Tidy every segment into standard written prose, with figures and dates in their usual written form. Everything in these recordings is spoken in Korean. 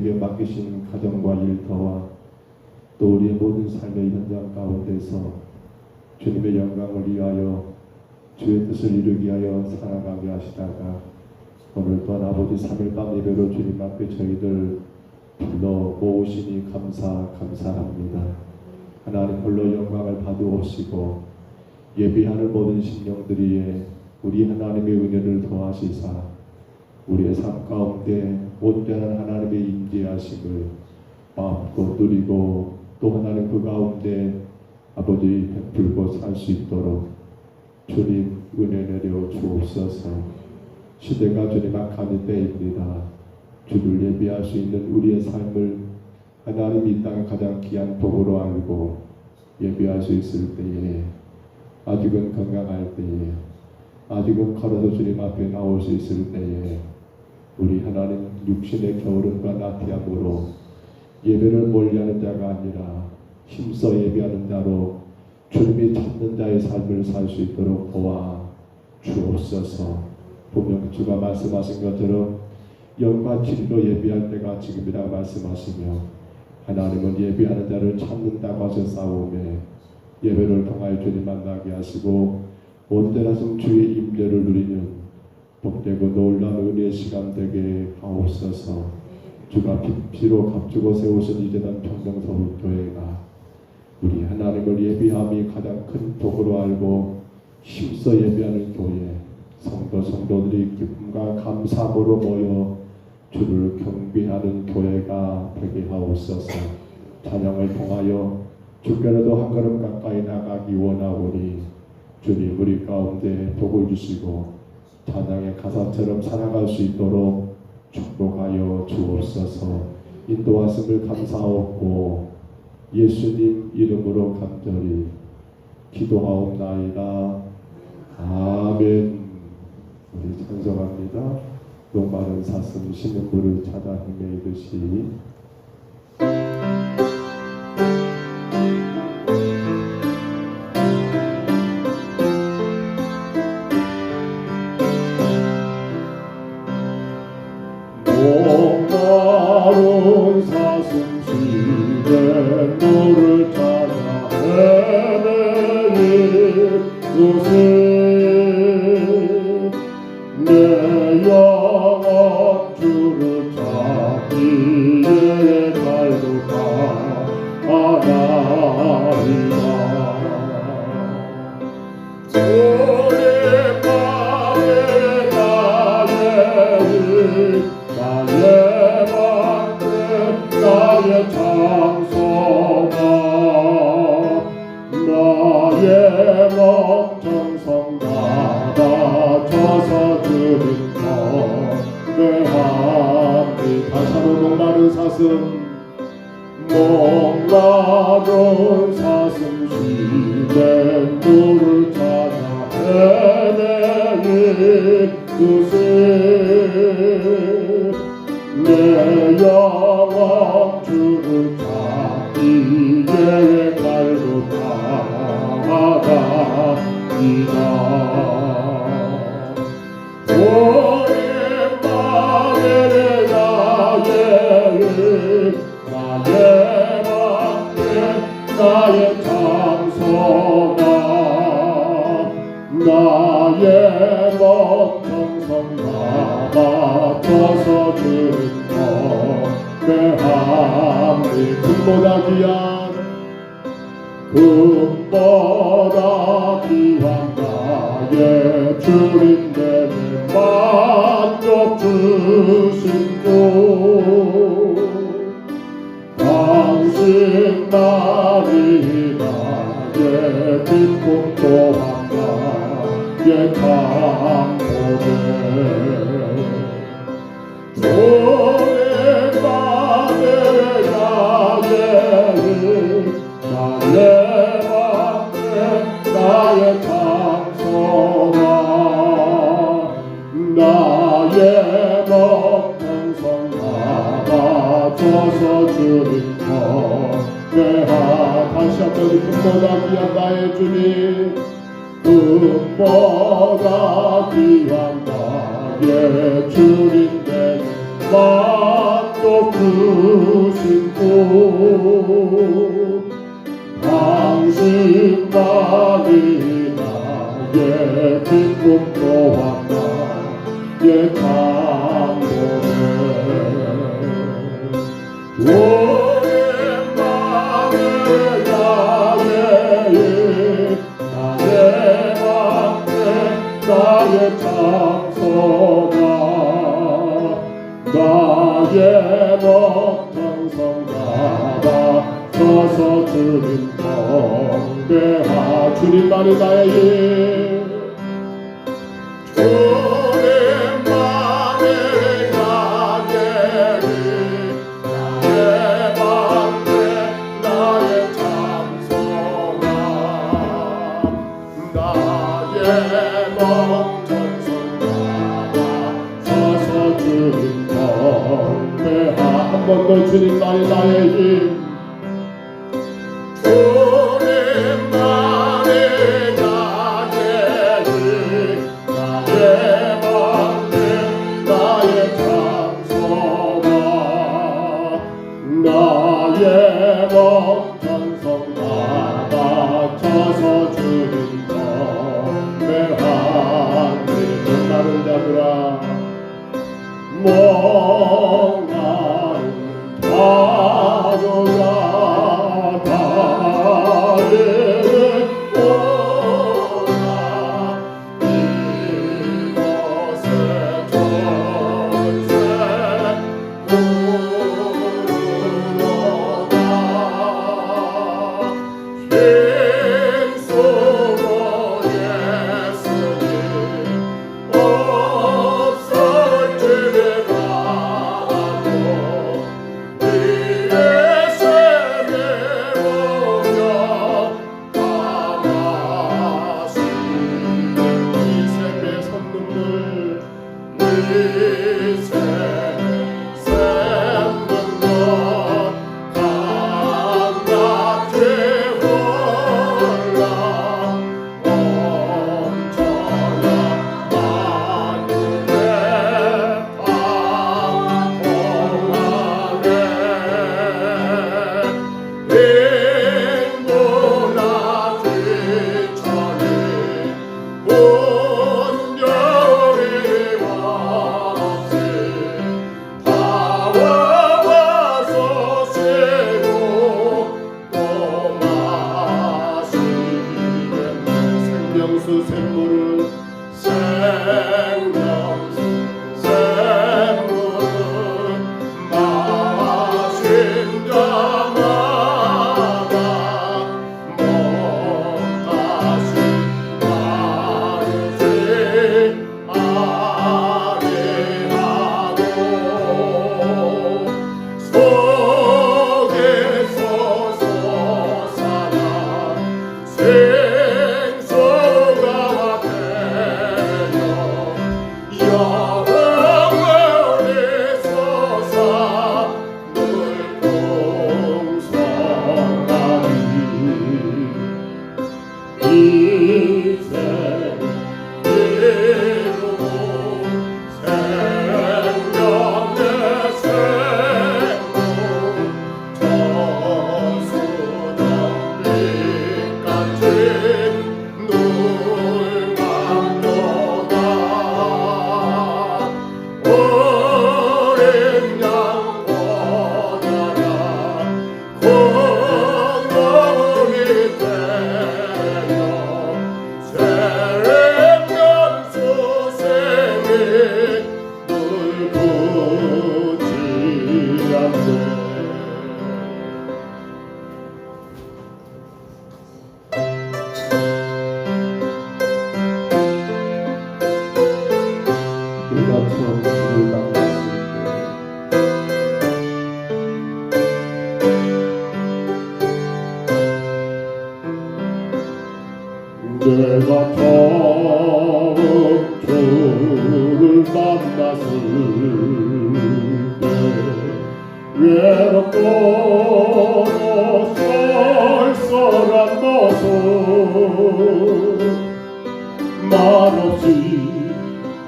우리에게 맡기신 가정과 일터와 또 우리의 모든 삶의 현장 가운데서 주님의 영광을 위하여 주의 뜻을 이루기 위하여 살아가게 하시다가 오늘 또한 아버지 3일 밤 예배로 주님 앞에 저희들 불러 모으시니 감사합니다. 하나님 홀로 영광을 받으옵시고 예비하는 모든 심령들이에 우리 하나님의 은혜를 더하시사 우리의 삶 가운데 온전한 하나님의 임재하심을 마음껏 누리고 또 하나님 그 가운데 아버지 베풀고 살 수 있도록 주님 은혜 내려 주옵소서. 시대가 주님 악한 때입니다. 주를 예비할 수 있는 우리의 삶을 하나님이 이 땅에 가장 귀한 복으로 알고 예비할 수 있을 때에 아직은 건강할 때에 아직은 걸어서 주님 앞에 나올 수 있을 때에 우리 하나님 육신의 겨울음과 나태함으로 예배를 멀리하는 자가 아니라 힘써 예배하는 자로 주님이 찾는 자의 삶을 살 수 있도록 도와 주옵소서. 분명 주가 말씀하신 것처럼 영과 진리로 예배할 때가 지금이라 말씀하시며 하나님은 예배하는 자를 찾는다고 하셨사오매 예배를 통하여 주님 만나게 하시고 온전하신 주의 임재를 누리는 복되고 놀라운 은혜의 시간 되게 하옵소서. 주가 피로 값주고 세우신 이제는 평정서울교회가 우리 하나님을 예비함이 가장 큰 복으로 알고 힘써 예배하는 교회 성도들이 기쁨과 감사함으로 모여 주를 경배하는 교회가 되게 하옵소서. 찬양을 통하여 주께로도 한 걸음 가까이 나가기 원하오니 주님 우리 가운데 복을 주시고 찬양의 가사처럼 살아갈 수 있도록 축복하여 주옵소서. 인도하심을 감사하옵고 예수님 이름으로 간절히 기도하옵나이다. 아멘. 우리 찬송합니다. 녹마른 사슴 쉬는 물을 찾아 헤매이듯이 목마른 사슴 쉬는 물을 찾아 헤매이듯이 내 영혼 주를 찾기에 갈구하나이다. 주님 밤에 나의 방금 나의 장소가 나의 목청성 받아줘서 주님 경배합니다. 다시 한번 목마른 사슴 쉬는 물을 찾아 헤매이듯이 내 영혼 주를 찾기에 갈구하나이다. 오랜만에 나의 맘에 나의 장소가 나의 목청성 받아줘서 주님 경배합니다. 금보다 귀한 나의 주님 내게 만족 주신 주 당신 나리 나의 기쁨 또한 나의 강포대 오랜만에 나의 맘에 나의 장소가 나의 목청성 받아줘서 주님 경배하. 다시 한번 금보다 귀한 나의 주님 금보다 귀한 나의 주님 내게 만족 높으신 분 당신만이 나의 기쁨 또한 나의 장로네 오랜만에 나의 방패 나의 장소가 나의 목전성 나가서서 주님 경배하 주님만이 나의 힘 주님만이 나의 힘 나의 방패 나의 장소가 나의 목전성 나가서서 주님 경배하 한 번 더 주님만이 나의 힘 주님만이 나의 힘 나의 방패 나의 장소가 나의 목전성 나가쳐서 주님 경배하니 목마른 자들아 목마른 자들아 다리는 오라 이곳에 전세 부르노다 힘쓰고 예수님 없을 집에 가고 이의 세계 오며 감하시는 이 샘의 선물을 이 샘물로 강같이 흘러 엄청난 만유의 방통하네 빈곤한 지천이 온전히 없이 다와와서 쉬고 또 마시는 생명수 샘물을 생명수 샘물을 마신 자마다 다시 마르지 아니하고 속에서 솟아난 생수가 되어 영원히 솟아 늘 풍성하니 이생을 이루고 생명의 샘물 저수정 빛같이 눈감도다 어린 양 보다라 공동이 되어 생명수 샘이 물붙지 않네 우리가 처음 주를 만났을 때 내가 처음 주를 만났을 때 외롭고 쏠쏠한 모습 말없이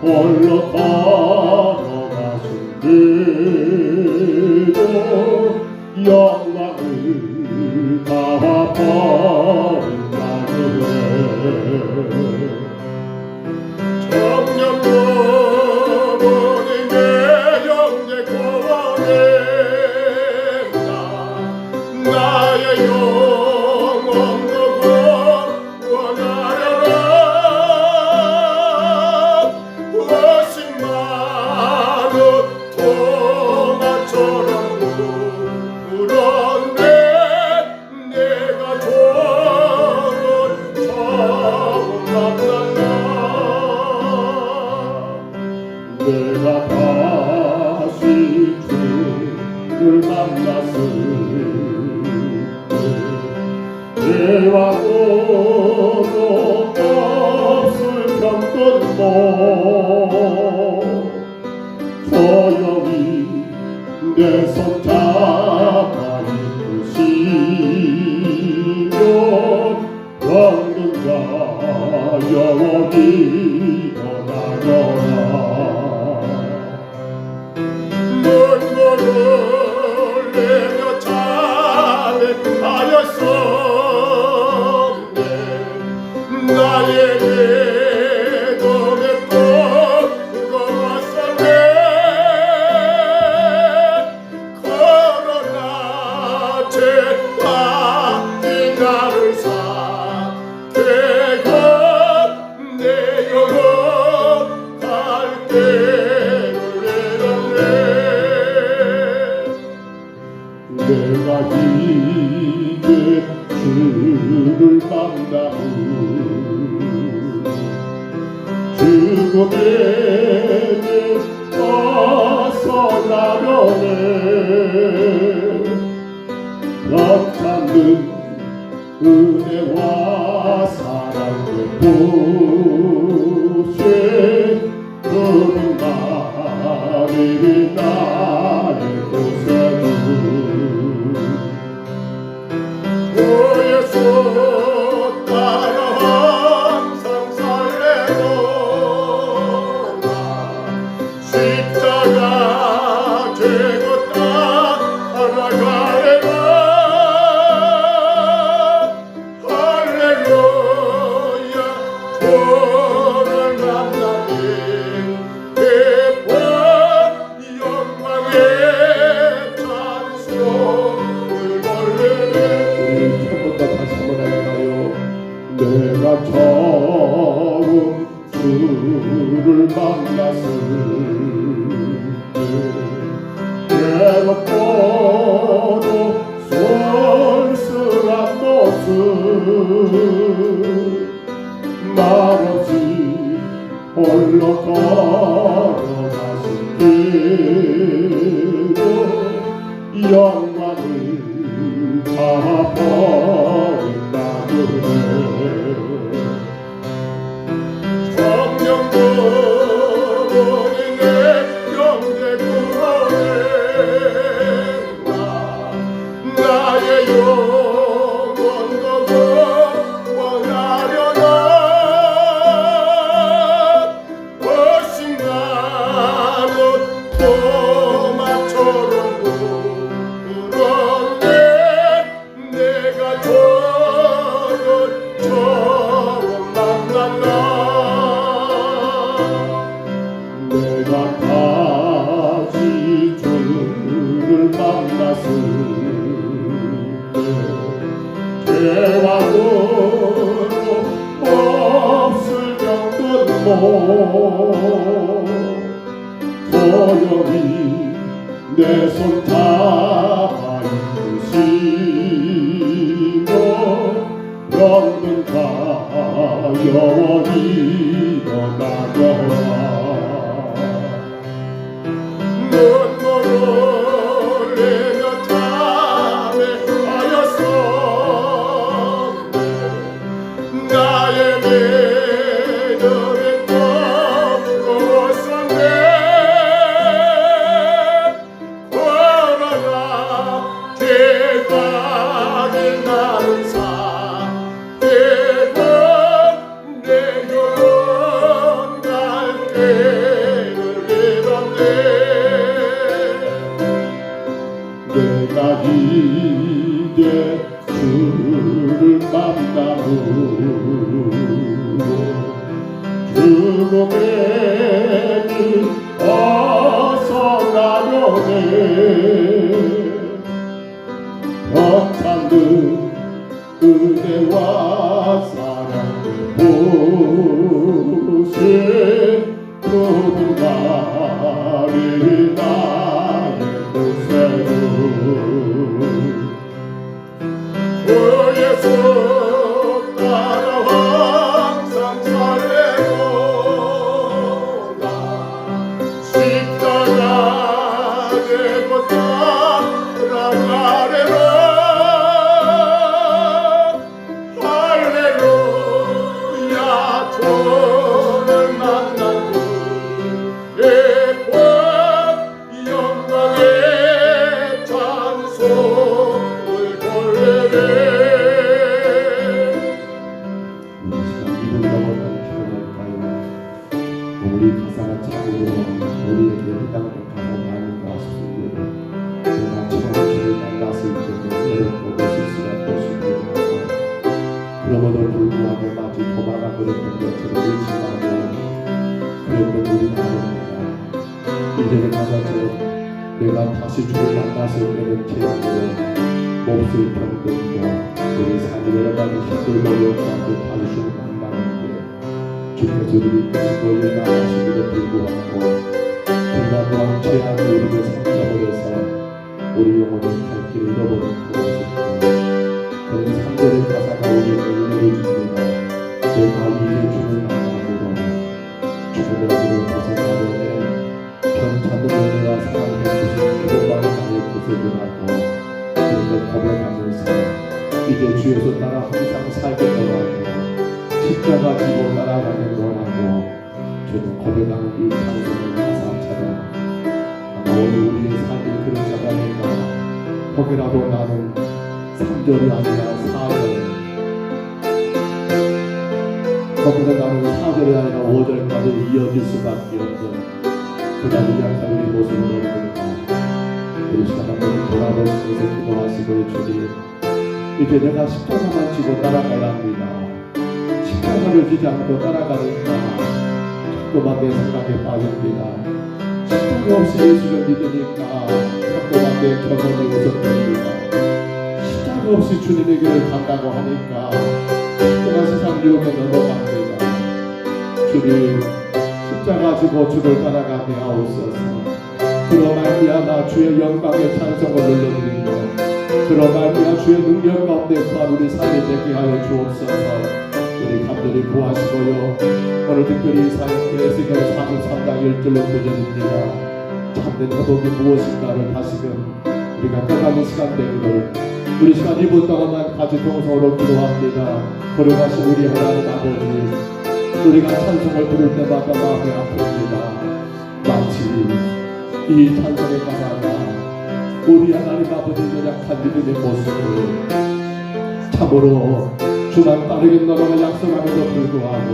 홀로 걸어가신 길 영광을 다버린 나그네 청년도 보니 내 영재 구원했다 나의 영혼도 구원하려라 오십만원 토마처럼 울었네 내가 저를 처음 만났나 내가 다시 주를 만났을 때 내와 도도 없을 병든 몸 조용히 내 손 잡아 이끄시며 병든 자 영원히 떠나려라 눈물을 내며 찬양하였었네 나의 애동의 꽃 무거웠었네 코로나 제파이 나를 사태고 내 영혼 갈 때를 내렸네 내가 이제 주를 만나 후 죽음에게 벗어나려네 벽찬는 은혜와 사랑 베푸신 그분만이 나의 구세주 오 예수 따라 항상 살래도다 십자가 지고 따라가래라 할렐루야 주를 만나니 기쁨 영광의 찬송을 올리네 우리 한 번 더 다시 한번 해봐요 내가 처음 주를 만났을 때 외롭고도 쏠쏠한 모습 말없이 홀로 걸어가신 길로 영광을 다 버린 나그네 성령도 보니 내 영재 구원했나 나의 영혼도 구원하려나 오십만원 토마처럼 울었네 내가 저를 처음 만났나 내가 다시 주를 만났을 때 대화도 없을 병든 몸 조용히 내 손 잡아 이끄시며 병든 자 영원히 떠나려라 눈물을 흘리며 찬양하였었네 나의 믿음이 꺾었었네 코로나 대박이 나는 사태고 내 영혼 갈 내가 이제 주를 만나고 죽음의 길 벗어나려네 병찬들 은혜와 사랑을 보신 그분만이 나의 구세주 주 예수 따라 항상 살래고 나 십자가 되고 따라가래라 할렐루야 주를 만난 예과 영광의 찬송을 걸레네 이분과 못한 결혼할까요? 우리 가사가 참으로 우리에게 해당하는 가사가 아닌가 싶습니다. 내가 처음 주를 만났을 때는 어렵고 실수가 것이고 그럼에도 불구하고 마치 도망가 버렸던 것처럼 의심하고 그랬던 우리가 아닙니다. 이제는 가사처럼 내가 다시 주를 만났을 때는 재앙으로 몹쓸 병들고 우리 삶이 여러 가지 힘들고 어려움도 다시 주를 만나는데 주께서 우리 끝으로 일어나시기도 불구하고 우리가 또한 죄악이 우리를 삼켜버려서 우리 영혼의 갈 길을 잃어버린 그것입니다. 그런 3절의 가사가 우리에게 은혜를 줍니다. 내가 이제 주를 만남으로 죽음의 길을 벗어나려네 편찮은 은혜와 사랑의 주신 그것만이 나의 구속이라고 그렇게 고백하면서 이제 주에서 따라 항상 살겠노라고 십자가 지고 따라가겠노라고 저는 고백하는 이 찬송의 가사처럼 아마 오늘 우리의 삶이 그런 자가니까 혹이라도 나는 3절이 아니라 4절 혹이라도 나는 4절이 아니라 5절까지 이어질 수밖에 없는 그다지 약한 우리 모습으로 보니까 우리 시간 한번 돌아보시면서 기도하시고 주님 이제 내가 십자가만 지고 따라가야 합니다. 십자가를 지지 않고 따라가니까 자꾸만 내 생각에 빠집니다. 십자가 없이 예수를 믿으니까 자꾸만 내 경험이 우선됩니다. 십자가 없이 주님의 길을 간다고 하니까 자꾸만 세상 유혹에 넘어갑니다. 주님 십자가 지고 주를 따라가게 하옵소서. 그로 말미암아 주의 영광의 찬송을 눌러드리고 그로 말미암아 주의 능력 가운데 구한 우리 삶이 되게 하여 주옵소서. 우리 감독이 구하시고요. 오늘 특별히 에스겔 43장 1절로 9절입니다. 참된 회복이 무엇인가를 다시금 우리가 깨닫는 시간 되기를 우리 시간 2분 동안만 같이 동성으로 기도합니다. 거룩하신 우리 하나님 아버지 우리가 찬송을 부를 때마다 마음이 아픕니다. 마치 이 찬송의 가사가 우리 하나님 아버지 연약한 믿음의 모습을 참으로 주만 따르겠노라고 약속함에도 불구하고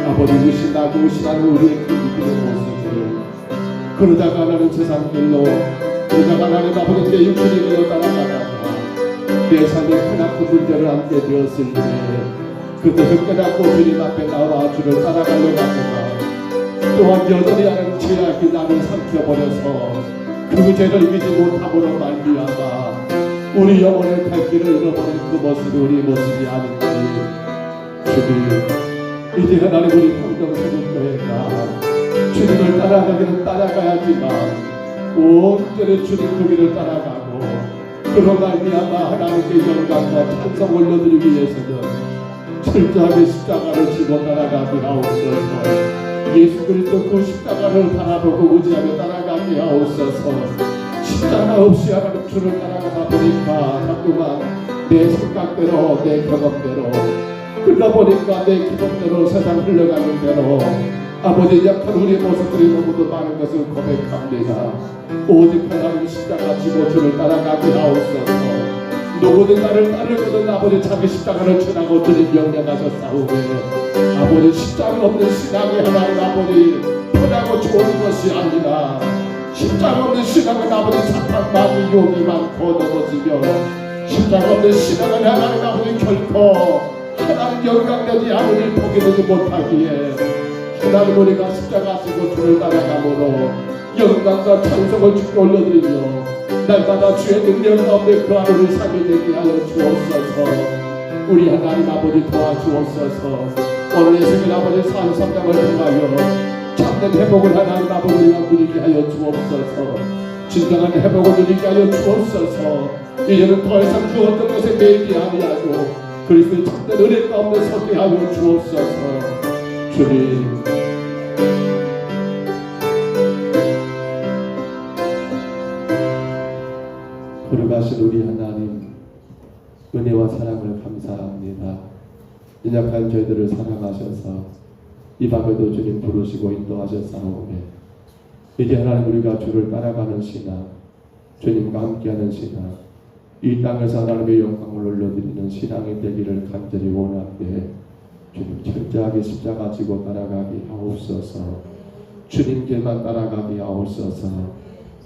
아버지 의심하고 의심하는 우리의 그 믿음의 모습을 그러다가 하나님 세상 길로 그러다가 하나님 아버지 내 육신의 길로 따라가다가 내 삶에 크나큰 문제를 안게 되었을 때 그것을 깨닫고 주님 앞에 나와 주를 따라가려고 합니다. 또한 여전히 하는 죄악이 나를 삼켜버려서 그 죄를 이기지 못함으로 말미암아 우리 영혼의 갈 길을 잃어버린 그 모습이 우리 모습이 아닌지 주님 이제 하나님 우리 평정세운교회가 주님을 따라가기는 따라가야지만 온전히 주님 그 길을 따라가고 그로 말미암아 하나님께 영광과 찬송 올려드리기 위해서는 철저하게 십자가를 지고 따라가게 하옵소서. 예수 그리스도 그 십자가를 바라보고 의지하며 따라가게 하옵소서. 십자가 없이 하나님 주를 따라가다 보니까 자꾸만 내 생각대로 내 경험대로 그러다 보니까 내 기분대로 세상 흘러가는 대로 아버지 약한 우리의 모습들이 너무도 많은 것을 고백합니다. 오직 하나님 십자가 지고 주를 따라가게 하옵소서. 누구든 나를 따르거든 아버지 자기 십자가를 전하고 주님 명령하셨사오매 아버지 십자가 없는 신앙이 하나님 아버지 편하고 좋은 것이 아니라 십자가 없는 신앙은 아버지 사탄만이 욕이 많고 넘어지며 십자가 없는 신앙은 하나님 아버지 결코 하나님 영광되지 않으니 포기되지 못하기에 하나님 우리가 십자가 지고 주를 따라가므로 영광과 찬송을 주께 올려드리며 날마다 주의 능력 가운데 그 하루를 살게 되게 하여 주옵소서. 우리 하나님 아버지 도와주옵소서. 오늘 예수님 아버지 43장을 통하여 참된 회복을 하나님 아버지가 누리게 하여 주옵소서. 진정한 회복을 누리게 하여 주옵소서. 이제는 더 이상 그 어떤 것에 매이지 아니하고 그리스도의 참된 은혜 가운데 서게 하여 주옵소서. 주님 거룩하신 우리 하나님 은혜와 사랑을 감사합니다. 연약한 저희들을 사랑하셔서 이 밤에도 주님 부르시고 인도하셨사오매 이제 하나님 우리가 주를 따라가는 신앙 주님과 함께하는 신앙 이 땅에서 하나님의 영광을 올려드리는 신앙이 되기를 간절히 원하되 주님 철저하게 십자가 지고 따라가게 하옵소서. 주님 길만 따라가게 하옵소서.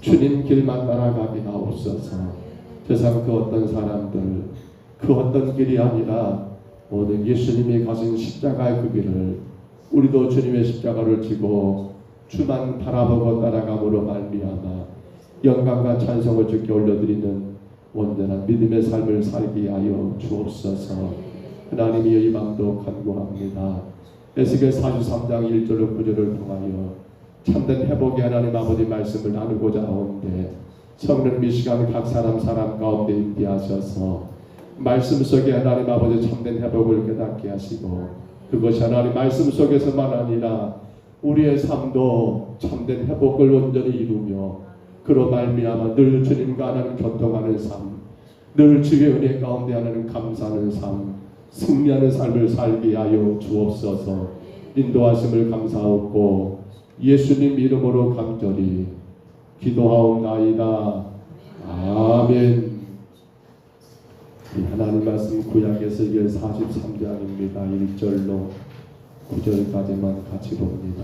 주님 길만 따라가게 하옵소서. 세상 그 어떤 사람들 그 어떤 길이 아니라 모든 예수님이 가신 십자가의 그 길을 우리도 주님의 십자가를 지고 주만 바라보고 따라감으로 말미암아 영광과 찬송을 주께 올려드리는 온전한 믿음의 삶을 살게 하여 주옵소서. 하나님이 이 밤도 간구합니다. 에스겔 43장 1절로 9절을 통하여 참된 회복의 하나님 아버지 말씀을 나누고자 하오는데 성령 이 시간 각 사람 가운데 임재하셔서 말씀 속에 하나님 아버지 참된 회복을 깨닫게 하시고 그것이 하나님 말씀 속에서만 아니라 우리의 삶도 참된 회복을 온전히 이루며 그로 말미암아 늘 주님과 하나님 교통하는 삶 늘 주의 은혜 가운데 하나님 감사하는 삶 승리하는 삶을 살게 하여 주옵소서. 인도하심을 감사하고 예수님 이름으로 간절히 기도하옵나이다. 아멘. 하나님 말씀 구약 에스겔 43장입니다. 1절로 9절까지만 같이 봅니다.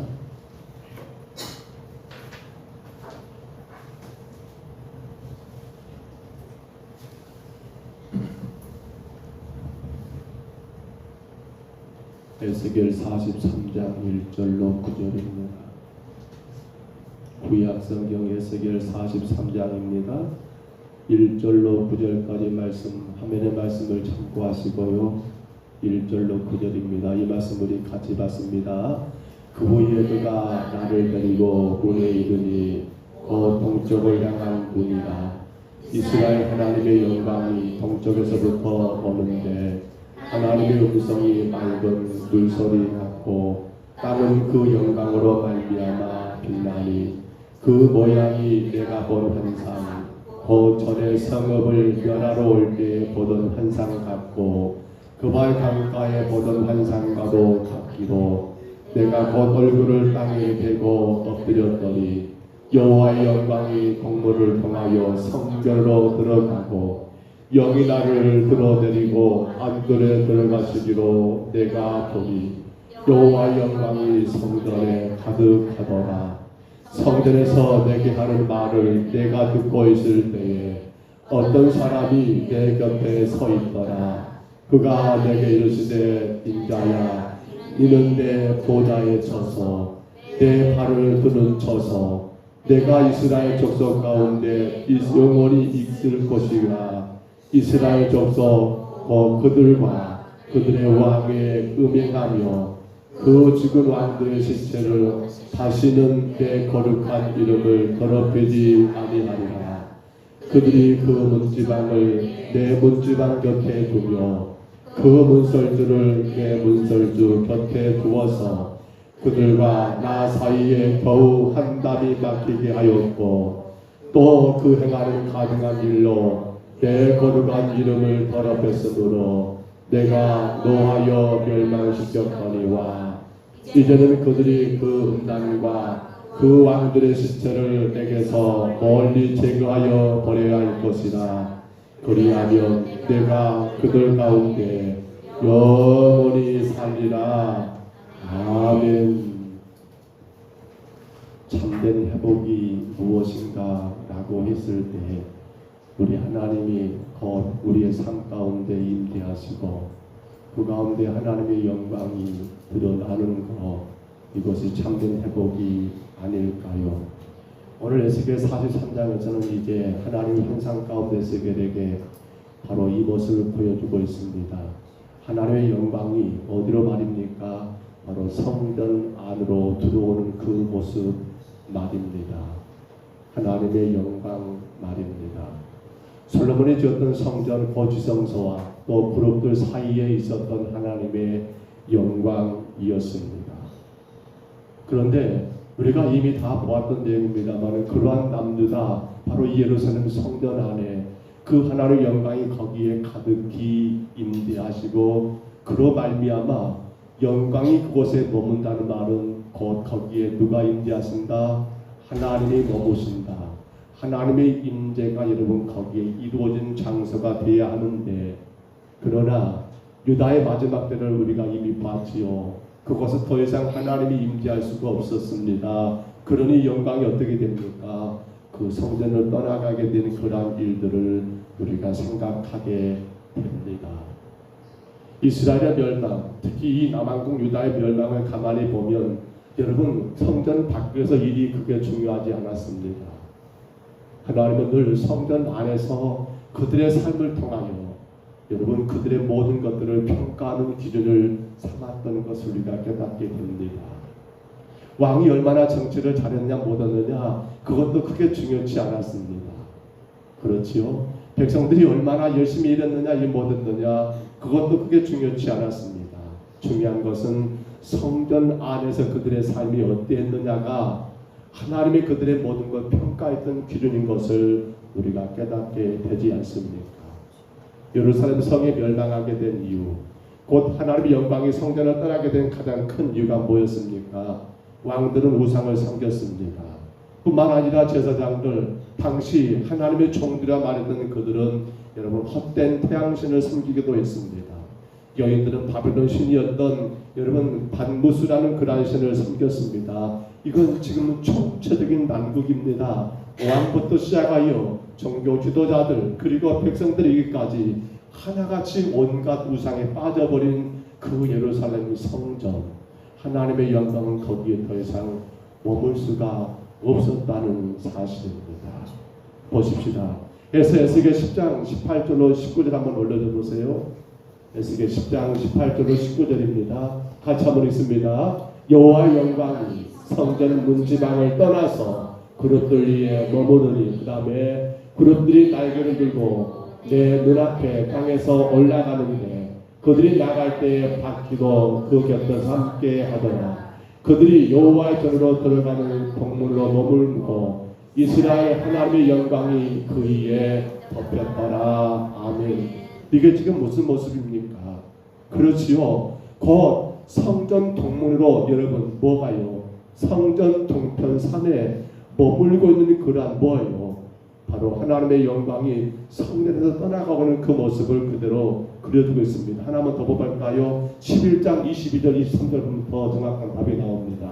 에스겔 43장 1절로 9절입니다. 구약 성경 에스겔 43장입니다. 1절로 9절까지 말씀 화면의 말씀을 참고하시고요. 1절로 9절입니다. 이 말씀 우리 같이 봤습니다. 그 후에 그가 나를 데리고 문에 이르니 동쪽을 향한 문이라. 이스라엘 하나님의 영광이 동쪽에서부터 오는데 하나님의 음성이 맑은 물소리 같고 땅은 그 영광으로 말미암아 빛나니 그 모양이 내가 본 환상 곧 전에 성읍을 면하러 올 때 보던 환상 같고 그발 강가에 보던 환상과도 같기로 내가 곧 얼굴을 땅에 대고 엎드렸더니 여호와의 영광이 동물을 통하여 성전으로 들어가고 영이 나를 들어내리고 안뜰에 들어가시기로 내가 보니 여호와의 영광이 성전에 가득하더라. 성전에서 내게 하는 말을 내가 듣고 있을 때에 어떤 사람이 내 곁에 서 있더라. 그가 내게 이르시되 인자야 이는 내 보좌에 서서 내 발을 드는 쳐서 내가 이스라엘 족속 가운데 영원히 있을 것이라. 이스라엘 족속 그들과 그들의 왕에 음행하며 그 죽은 왕들의 시체를 다시는 내 거룩한 이름을 더럽히지 아니하리라. 그들이 그 문지방을 내 문지방 곁에 두며 그 문설주를 내 문설주 곁에 두어서 그들과 나 사이에 겨우 한 담이 막히게 하였고 또 그 행하는 가증한 일로 내 거룩한 이름을 더럽혔으므로 내가 노하여 멸망시켰거니와 이제는 그들이 그 음란과 그 왕들의 시체를 내게서 멀리 제거하여 버려야 할 것이라. 그리하면 내가 그들 가운데 영원히 살리라. 아멘. 참된 회복이 무엇인가 라고 했을 때 우리 하나님이 곧 우리의 삶 가운데 임재하시고 그 가운데 하나님의 영광이 드러나는 것, 이것이 참된 회복이 아닐까요? 오늘 에스겔 43장에서는 이제 하나님의 환상 가운데 에스겔에게 바로 이 모습을 보여주고 있습니다. 하나님의 영광이 어디로 말입니까? 바로 성전 안으로 들어오는 그 모습 말입니다. 하나님의 영광 말입니다. 솔로몬이 지었던 성전 거지성소와 또 그룹들 사이에 있었던 하나님의 영광이었습니다. 그런데 우리가 이미 다 보았던 내용입니다만 그러한 남주다 바로 이 예루살렘 성전 안에 그 하나님의 영광이 거기에 가득히 임재하시고 그로 말미암아 영광이 그곳에 머문다는 말은 곧 거기에 누가 임재하신다? 하나님이 머무신다. 하나님의 임재가 여러분 거기에 이루어진 장소가 되어야 하는데 그러나 유다의 마지막 때를 우리가 이미 봤지요. 그곳은 더 이상 하나님이 임재할 수가 없었습니다. 그러니 영광이 어떻게 됩니까? 그 성전을 떠나가게 된 그러한 일들을 우리가 생각하게 됩니다. 이스라엘의 멸망, 특히 이 남왕국 유다의 멸망을 가만히 보면 여러분 성전 밖에서 일이 그게 중요하지 않았습니다. 하나님은 늘 성전 안에서 그들의 삶을 통하여 여러분 그들의 모든 것들을 평가하는 기준을 삼았던 것을 우리가 깨닫게 됩니다. 왕이 얼마나 정치를 잘했냐 못했느냐 그것도 크게 중요치 않았습니다. 그렇지요? 백성들이 얼마나 열심히 일했느냐 일 못했느냐 그것도 크게 중요치 않았습니다. 중요한 것은 성전 안에서 그들의 삶이 어땠느냐가 하나님이 그들의 모든 걸 평가했던 기준인 것을 우리가 깨닫게 되지 않습니까? 예루살렘 성이 멸망하게 된 이유, 곧 하나님의 영광이 성전을 떠나게 된 가장 큰 이유가 뭐였습니까? 왕들은 우상을 섬겼습니다. 뿐만 아니라 제사장들, 당시 하나님의 종들이라 말했던 그들은 여러분 헛된 태양신을 섬기기도 했습니다. 여인들은 바벨론 신이었던 여러분 반무수라는 그러한 신을 섬겼습니다. 이건 지금은 총체적인 난국입니다. 왕부터 시작하여 종교 지도자들 그리고 백성들에게까지 하나같이 온갖 우상에 빠져버린 그 예루살렘 성전, 하나님의 영광은 거기에 더 이상 머물 수가 없었다는 사실입니다. 보십시다. 에스겔 10장 18절로 19절 한번 올려줘 보세요. 에스겔 10장 18절로 19절입니다. 같이 한번 읽습니다. 여호와의 영광이 성전 문지방을 떠나서 그룹들 위에 머무르니 그 다음에 그룹들이 날개를 들고 내 눈앞에 땅에서 올라가는데 그들이 나갈 때에 바퀴도 그 곁에서 함께 하더라. 그들이 여호와의 전으로 들어가는 동문으로 머물고 이스라엘 하나님의 영광이 그 위에 덮였더라. 아멘. 이게 지금 무슨 모습입니까? 그렇지요. 곧 성전 동문으로 여러분 뭐가요? 성전 동편산에 머물고 있는 그러한 뭐예요? 바로 하나님의 영광이 성전에서 떠나가고는 그 모습을 그대로 그려주고 있습니다. 하나만 더 볼까요? 11장 22절 23절부터 정확한 답이 나옵니다.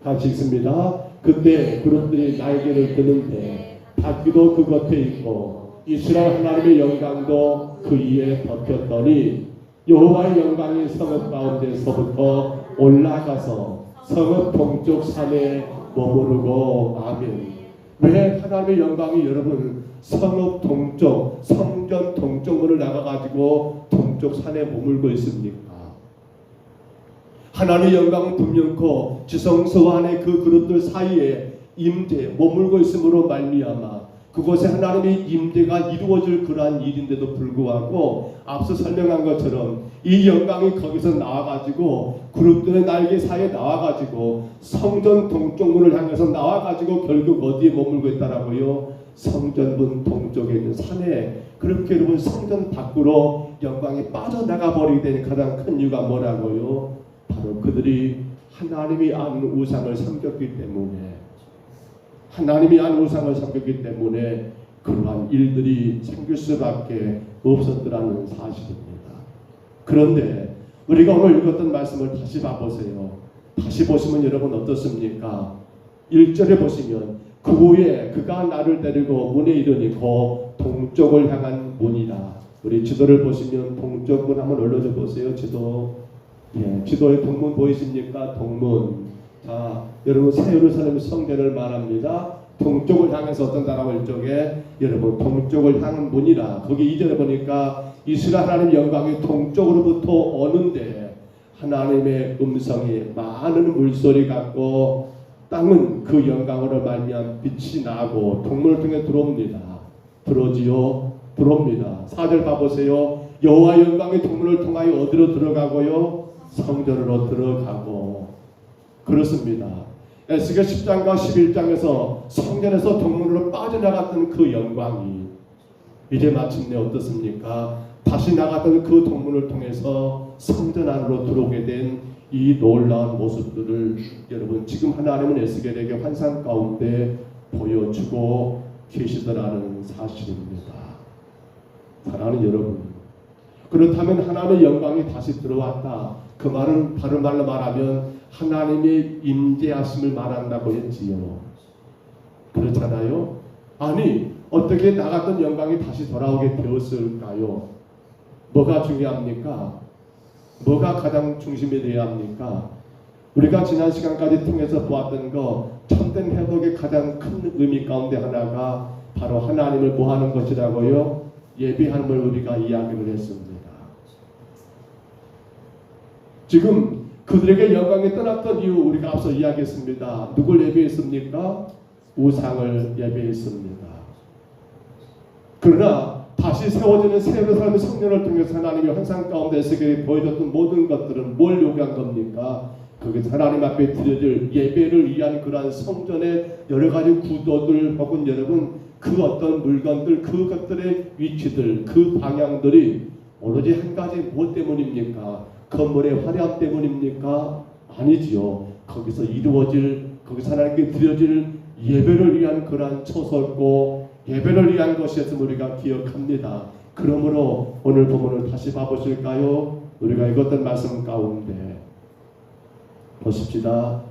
같이 읽습니다. 그때 그룹들이 날개를 드는데 바퀴도 그 겉에 있고 이스라엘 하나님의 영광도 그 위에 덮였더니 여호와의 영광이 성읍 가운데서부터 올라가서 성읍 동쪽 산에 머무르고 아멘. 왜 하나님의 영광이 여러분 성읍 동쪽 성전 동쪽으로 나가가지고 동쪽 산에 머물고 있습니까? 하나님의 영광은 분명코 지성소 안에 그 그룹들 사이에 임재 머물고 있음으로 말미암아 그곳에 하나님의 임재가 이루어질 그러한 일인데도 불구하고 앞서 설명한 것처럼 이 영광이 거기서 나와가지고 그룹들의 날개 사이에 나와가지고 성전 동쪽문을 향해서 나와가지고 결국 어디에 머물고 있다라고요? 성전문 동쪽에 있는 산에. 그렇게 여러분 성전 밖으로 영광이 빠져나가 버리게 되는 가장 큰 이유가 뭐라고요? 바로 그들이 하나님이 안 우상을 섬겼기 때문에, 하나님이 안 우상을 섬겼기 때문에 그러한 일들이 생길 수밖에 없었더라는 사실입니다. 그런데 우리가 오늘 읽었던 말씀을 다시 봐보세요. 다시 보시면 여러분 어떻습니까? 1절에 보시면 그 후에 그가 나를 데리고 문에 이르니 곧 동쪽을 향한 문이라. 우리 지도를 보시면 동쪽 문 한번 올려줘 보세요. 지도에 동문 보이십니까? 동문. 자, 여러분 새 예루살렘 성전을 말합니다. 동쪽을 향해서 어떤 나라고 이쪽에 여러분 동쪽을 향한 문이라. 거기 2절에 보니까 이스라엘 하나님 영광이 동쪽으로부터 오는데 하나님의 음성이 많은 물소리 같고 땅은 그 영광으로 말미암아 빛이 나고 동문을 통해 들어옵니다. 들어옵니다. 4절 봐보세요. 여호와 영광이 동문을 통하여 어디로 들어가고요? 성전으로 들어가고. 그렇습니다. 에스겔 10장과 11장에서 성전에서 동문으로 빠져나갔던 그 영광이 이제 마침내 어떻습니까? 다시 나갔던 그 동문을 통해서 성전 안으로 들어오게 된 이 놀라운 모습들을 여러분 지금 하나님은 에스겔에게 환상 가운데 보여주고 계시더라는 사실입니다. 사랑하는 여러분, 그렇다면 하나님의 영광이 다시 들어왔다. 그 말은 다른 말로 말하면 하나님의 임재하심을 말한다고 했지요. 그렇잖아요. 아니 어떻게 나갔던 영광이 다시 돌아오게 되었을까요? 뭐가 중요합니까? 뭐가 가장 중심이 되어야 합니까? 우리가 지난 시간까지 통해서 보았던 거 참된 회복의 가장 큰 의미 가운데 하나가 바로 하나님을 뭐하는 것이라고요? 예배함을 우리가 이야기를 했습니다. 지금 그들에게 영광이 떠났던 이유 우리가 앞서 이야기했습니다. 누굴 예배했습니까? 우상을 예배했습니다. 그러나 다시 세워지는 새 예루살렘 성전을 통해서 하나님이 환상 가운데 에스겔이 보여줬던 모든 것들은 뭘 요구한 겁니까? 거기서 하나님 앞에 드려질 예배를 위한 그러한 성전의 여러 가지 구도들 혹은 여러분 그 어떤 물건들 그것들의 위치들 그 방향들이 오로지 한 가지 무엇 때문입니까? 건물의 화려함 때문입니까? 아니지요. 거기서 거기서 하나님께 드려질 예배를 위한 그러한 초석고 예배를 위한 것이었음을 우리가 기억합니다. 그러므로 오늘 본문을 다시 봐보실까요? 우리가 읽었던 말씀 가운데 보십시다.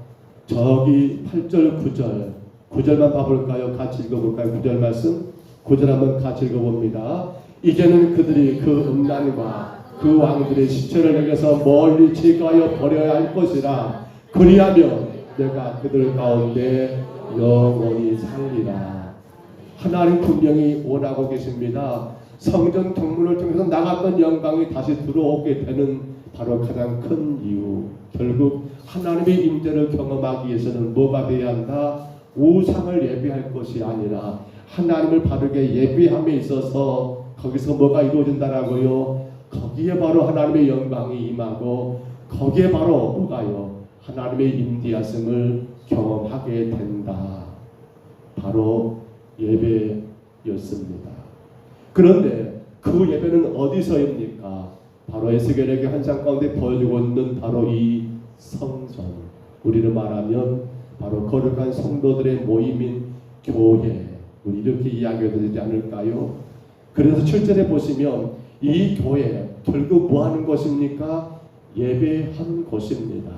저기 8절 9절만 봐볼까요? 같이 읽어볼까요? 9절 말씀 9절 한번 같이 읽어봅니다. 이제는 그들이 그 음란과 그 왕들의 시체를 내게서 멀리 제거하여 버려야 할 것이라. 그리하면 내가 그들 가운데 영원히 살리라. 하나님 분명히 원하고 계십니다. 성전 동문을 통해서 나갔던 영광이 다시 들어오게 되는 바로 가장 큰 이유, 결국 하나님의 임재를 경험하기 위해서는 뭐가 되어야 한다? 우상을 예배할 것이 아니라 하나님을 바르게 예배함에 있어서 거기서 뭐가 이루어진다라고요? 거기에 바로 하나님의 영광이 임하고 거기에 바로 뭐가요? 하나님의 임재하심을 경험하게 된다. 바로 예배였습니다. 그런데 그 예배는 어디서입니까? 바로 에스겔에게 환상 가운데 보여주고 있는 바로 이 성전, 우리를 말하면 바로 거룩한 성도들의 모임인 교회, 우리 이렇게 이야기가 되지 않을까요? 그래서 7절에 보시면 이 교회 결국 뭐 하는 것입니까? 예배하는 곳입니다.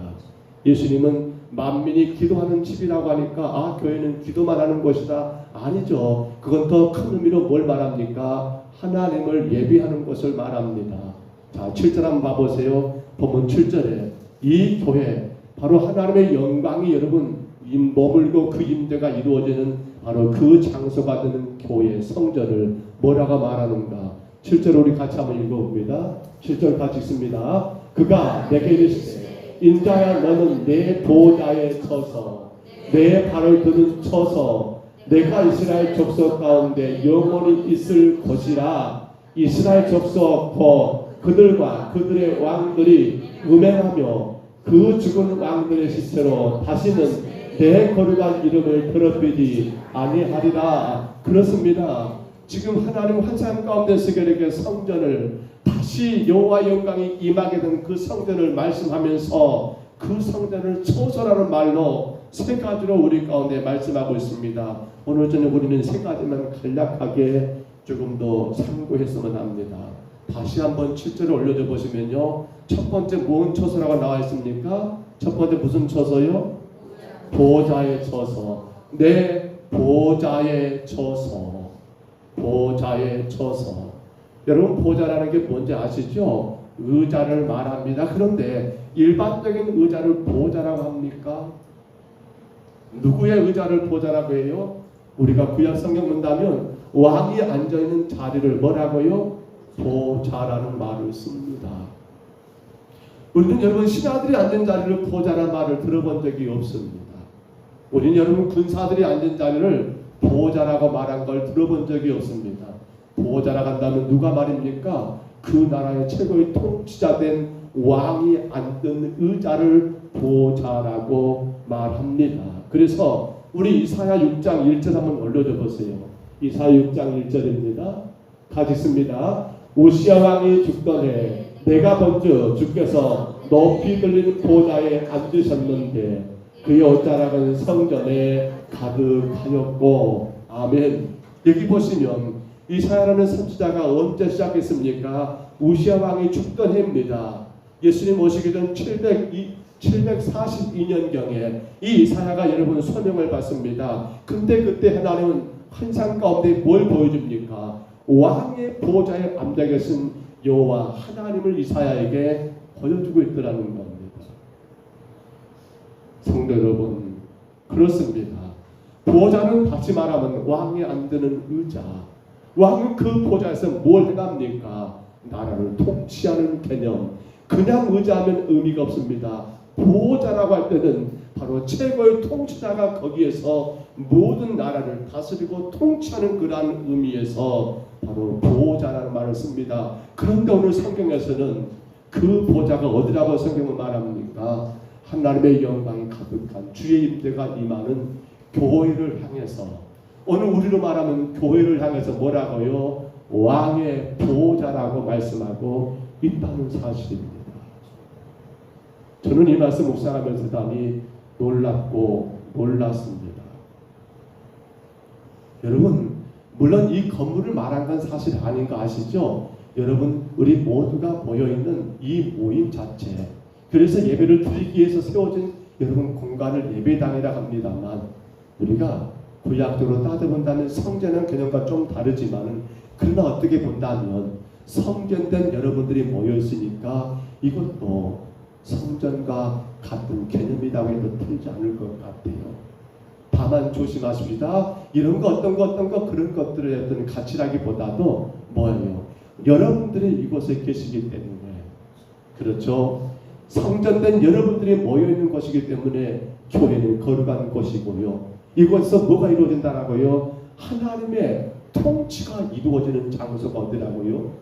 예수님은 만민이 기도하는 집이라고 하니까 교회는 기도만 하는 것이다. 아니죠. 그건 더 큰 의미로 뭘 말합니까? 하나님을 예배하는 것을 말합니다. 자, 7절 한번 봐보세요. 본문 7절에 이 교회 바로 하나님의 영광이 여러분 머물고 그 임재가 이루어지는 바로 그 장소가 되는 교회 성전을 뭐라고 말하는가? 7절 우리 같이 한번 읽어봅니다. 7절 같이 읽습니다. 그가 내게 이르시되 인자야 너는 내 보좌에 서서 내 발을 드는 쳐서 내가 이스라엘 족속 가운데 영원히 있을 것이라. 이스라엘 족속 곧 그들과 그들의 왕들이 음행하며 그 죽은 왕들의 시체로 다시는 내 거룩한 이름을 더럽히지 아니하리라. 그렇습니다. 지금 하나님 환상 가운데 에스겔에게 성전을 다시 여호와 영광이 임하게 된 그 성전을 말씀하면서 그 성전을 초설하는 말로 세 가지로 우리 가운데 말씀하고 있습니다. 오늘 저녁 우리는 세 가지만 간략하게 조금 더 참고했으면 합니다. 다시 한번 7절을 올려줘 보시면요. 첫 번째 무슨 초서라고 나와 있습니까? 첫 번째 무슨 초서요? 보좌에 서서, 내 보좌에 서서, 보좌에 서서. 여러분, 보좌라는 게 뭔지 아시죠? 의자를 말합니다. 그런데 일반적인 의자를 보좌라고 합니까? 누구의 의자를 보좌라고 해요? 우리가 구약 성경 본다면 왕이 앉아있는 자리를 뭐라고요? 보좌라는 말을 씁니다. 우리는 여러분 신하들이 앉은 자리를 보좌라는 말을 들어본 적이 없습니다. 우리는 여러분 군사들이 앉은 자리를 보좌라고 말한 걸 들어본 적이 없습니다. 보좌라고 한다면 누가 말입니까? 그 나라의 최고의 통치자된 왕이 앉은 의자를 보좌라고 말합니다. 그래서 우리 이사야 6장 1절 한번 올려줘 보세요. 이사야 6장 1절입니다. 같이 있습니다. 우시야 왕이 죽던 해 내가 먼저 주께서 높이 들린 보좌에 앉으셨는데 그의 옷자락은 성전에 가득하였고. 아멘. 여기 보시면 이사야라는 선지자가 언제 시작했습니까? 우시야 왕이 죽던 해입니다. 예수님 오시기 전 742년경에 이 이사야가 여러분 소명을 받습니다. 근데 그때 하나님은 환상 가운데 뭘 보여줍니까? 왕의 보좌에 앉아 계신 여호와 하나님을 이사야에게 보여주고 있더라는 겁니다. 성도 여러분, 그렇습니다. 보좌는 다시 말하면 왕이 앉는 의자. 왕은 그 보좌에서 뭘 해갑니까? 나라를 통치하는 개념. 그냥 의자하면 의미가 없습니다. 보호자라고 할 때는 바로 최고의 통치자가 거기에서 모든 나라를 다스리고 통치하는 그러한 의미에서 바로 보호자라는 말을 씁니다. 그런데 오늘 성경에서는 그 보호자가 어디라고 성경은 말합니까? 하나님의 영광이 가득한 주의 임재가 임하는 교회를 향해서, 오늘 우리로 말하면 교회를 향해서 뭐라고요? 왕의 보호자라고 말씀하고 있다는 사실입니다. 저는 이 말씀 묵상하면서 많이 놀랍고 놀랐습니다. 여러분, 물론 이 건물을 말한 건 사실 아닌 거 아시죠? 여러분, 우리 모두가 모여있는 이 모임 자체, 그래서 예배를 드리기 위해서 세워진 여러분 공간을 예배당이라 합니다만, 우리가 구약적으로 따져본다면 성전은 개념과 좀 다르지만, 그러나 어떻게 본다면 성전된 여러분들이 모여있으니까 이것도 성전과 같은 개념이라고 해도 틀리지 않을 것 같아요. 다만 조심하십시다. 이런 거 어떤 거 그런 것들의 어떤 가치라기보다도 뭐예요? 여러분들이 이곳에 계시기 때문에, 그렇죠? 성전된 여러분들이 모여있는 곳이기 때문에 교회는 거룩한 곳이고요. 이곳에서 뭐가 이루어진다라고요? 하나님의 통치가 이루어지는 장소가 어디라고요?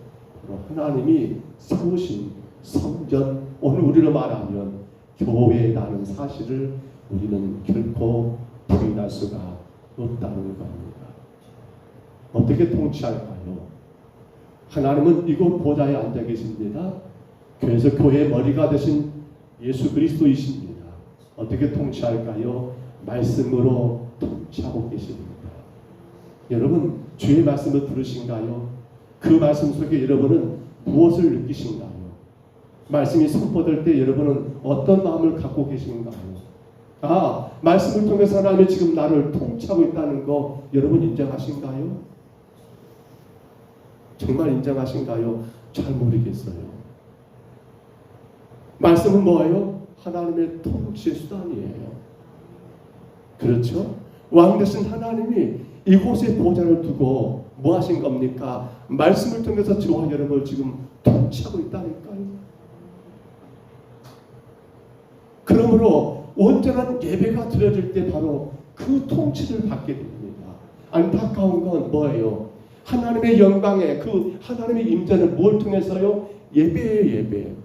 하나님이 세우신 성전, 오늘 우리로 말하면 교회라는 사실을 우리는 결코 부인할 수가 없다는 겁니다. 어떻게 통치할까요? 하나님은 이곳 보좌에 앉아 계십니다. 그래서 교회의 머리가 되신 예수 그리스도이십니다. 어떻게 통치할까요? 말씀으로 통치하고 계십니다. 여러분, 주의 말씀을 들으신가요? 그 말씀 속에 여러분은 무엇을 느끼신가요? 말씀이 선포될 때 여러분은 어떤 마음을 갖고 계신가요? 아, 말씀을 통해서 하나님이 지금 나를 통치하고 있다는 거 여러분 인정하신가요? 정말 인정하신가요? 잘 모르겠어요. 말씀은 뭐예요? 하나님의 통치의 수단이에요. 그렇죠? 왕 되신 하나님이 이곳에 보좌를 두고 뭐 하신 겁니까? 말씀을 통해서 저와 여러분을 지금 통치하고 있다니까요. 그러므로 온전한 예배가 드려질 때 바로 그 통치를 받게 됩니다. 안타까운 건 뭐예요? 하나님의 영광에 그 하나님의 임재는 뭘 통해서요? 예배예요, 예배.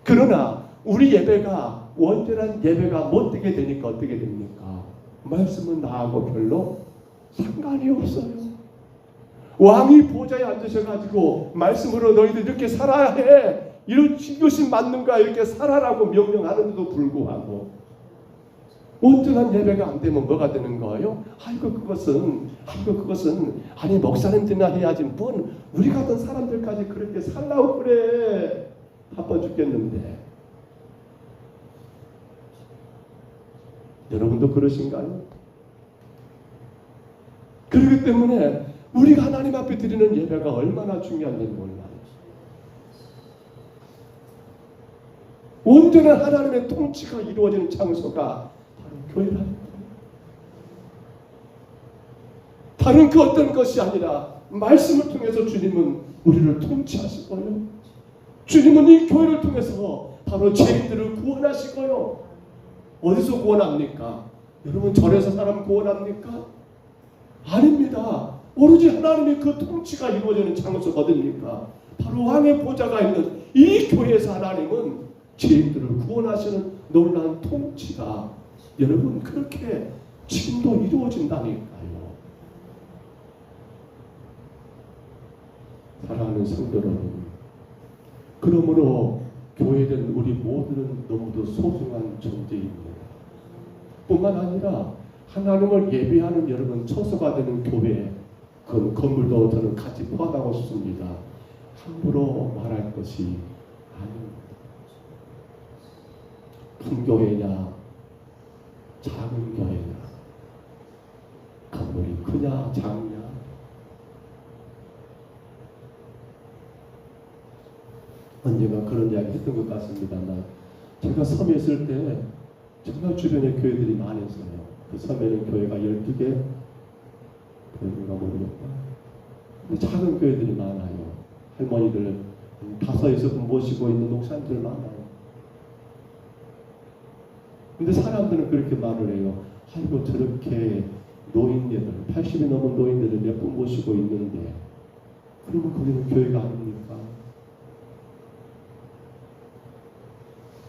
그러나 우리 예배가 온전한 예배가 못 되게 되니까 어떻게 됩니까? 말씀은 나하고 별로 상관이 없어요. 왕이 보좌에 앉으셔가지고 말씀으로 너희들 이렇게 살아야 해, 이것이 맞는가, 이렇게 살아라고 명령하는데도 불구하고 온전한 예배가 안 되면 뭐가 되는 거예요? 아이고 그것은 아니 목사님들이나 해야지, 뭔 우리 같은 사람들까지 그렇게 살라고 그래, 바빠 죽겠는데. 여러분도 그러신가요? 그렇기 때문에 우리가 하나님 앞에 드리는 예배가 얼마나 중요한지 몰라요. 온전한 하나님의 통치가 이루어지는 장소가 바로 교회라는 거예요. 다른 그 어떤 것이 아니라 말씀을 통해서 주님은 우리를 통치하시고요. 주님은 이 교회를 통해서 바로 죄인들을 구원하시고요. 어디서 구원합니까? 여러분 절에서 사람 구원합니까? 아닙니다. 오로지 하나님의 그 통치가 이루어지는 장소가 어딥니까? 바로 왕의 보좌가 있는 이 교회에서 하나님은 죄인들을 구원하시는 놀라운 통치가 여러분 그렇게 지금도 이루어진다니까요. 사랑하는 성도 여러분, 그러므로 교회는 우리 모두는 너무도 소중한 존재입니다. 뿐만 아니라 하나님을 예배하는 여러분 처소가 되는 교회, 그 건물도 저는 같이 포함하고 싶습니다. 함부로 말할 것이 아닙니다. 큰 교회냐 작은 교회냐, 건물이 크냐 작냐, 언젠가 그런 이야기 했던 것 같습니다만, 제가 섬에 있을 때 정말 주변에 교회들이 많았어요. 그 섬에는 교회가 12개, 교회가 모르겠다. 근데 작은 교회들이 많아요. 할머니들 5에서 모시고 있는 목사님들 많아요. 근데 사람들은 그렇게 말을 해요. 아이고 저렇게 노인네들, 80이 넘은 노인들을 몇 분 모시고 있는데 그러면 거기는 교회가 아닙니까?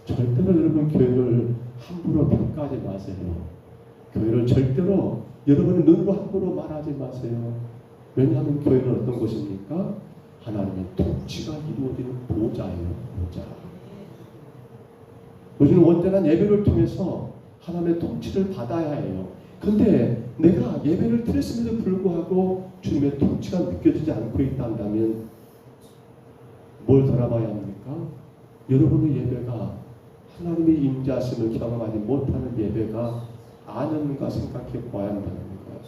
절대로 여러분 교회를 함부로 평가하지 마세요. 교회를 절대로 여러분의 눈으로 함부로 말하지 마세요. 왜냐하면 교회는 어떤 곳입니까? 하나님의 통치가 이루어지는 보좌예요. 보좌. 우리는 온전한 예배를 통해서 하나님의 통치를 받아야 해요. 근데 내가 예배를 드렸음에도 불구하고 주님의 통치가 느껴지지 않고 있다면 뭘 돌아봐야 합니까? 여러분의 예배가 하나님의 임재하심을 경험하지 못하는 예배가 아닌가 생각해 봐야 한다는 거예요.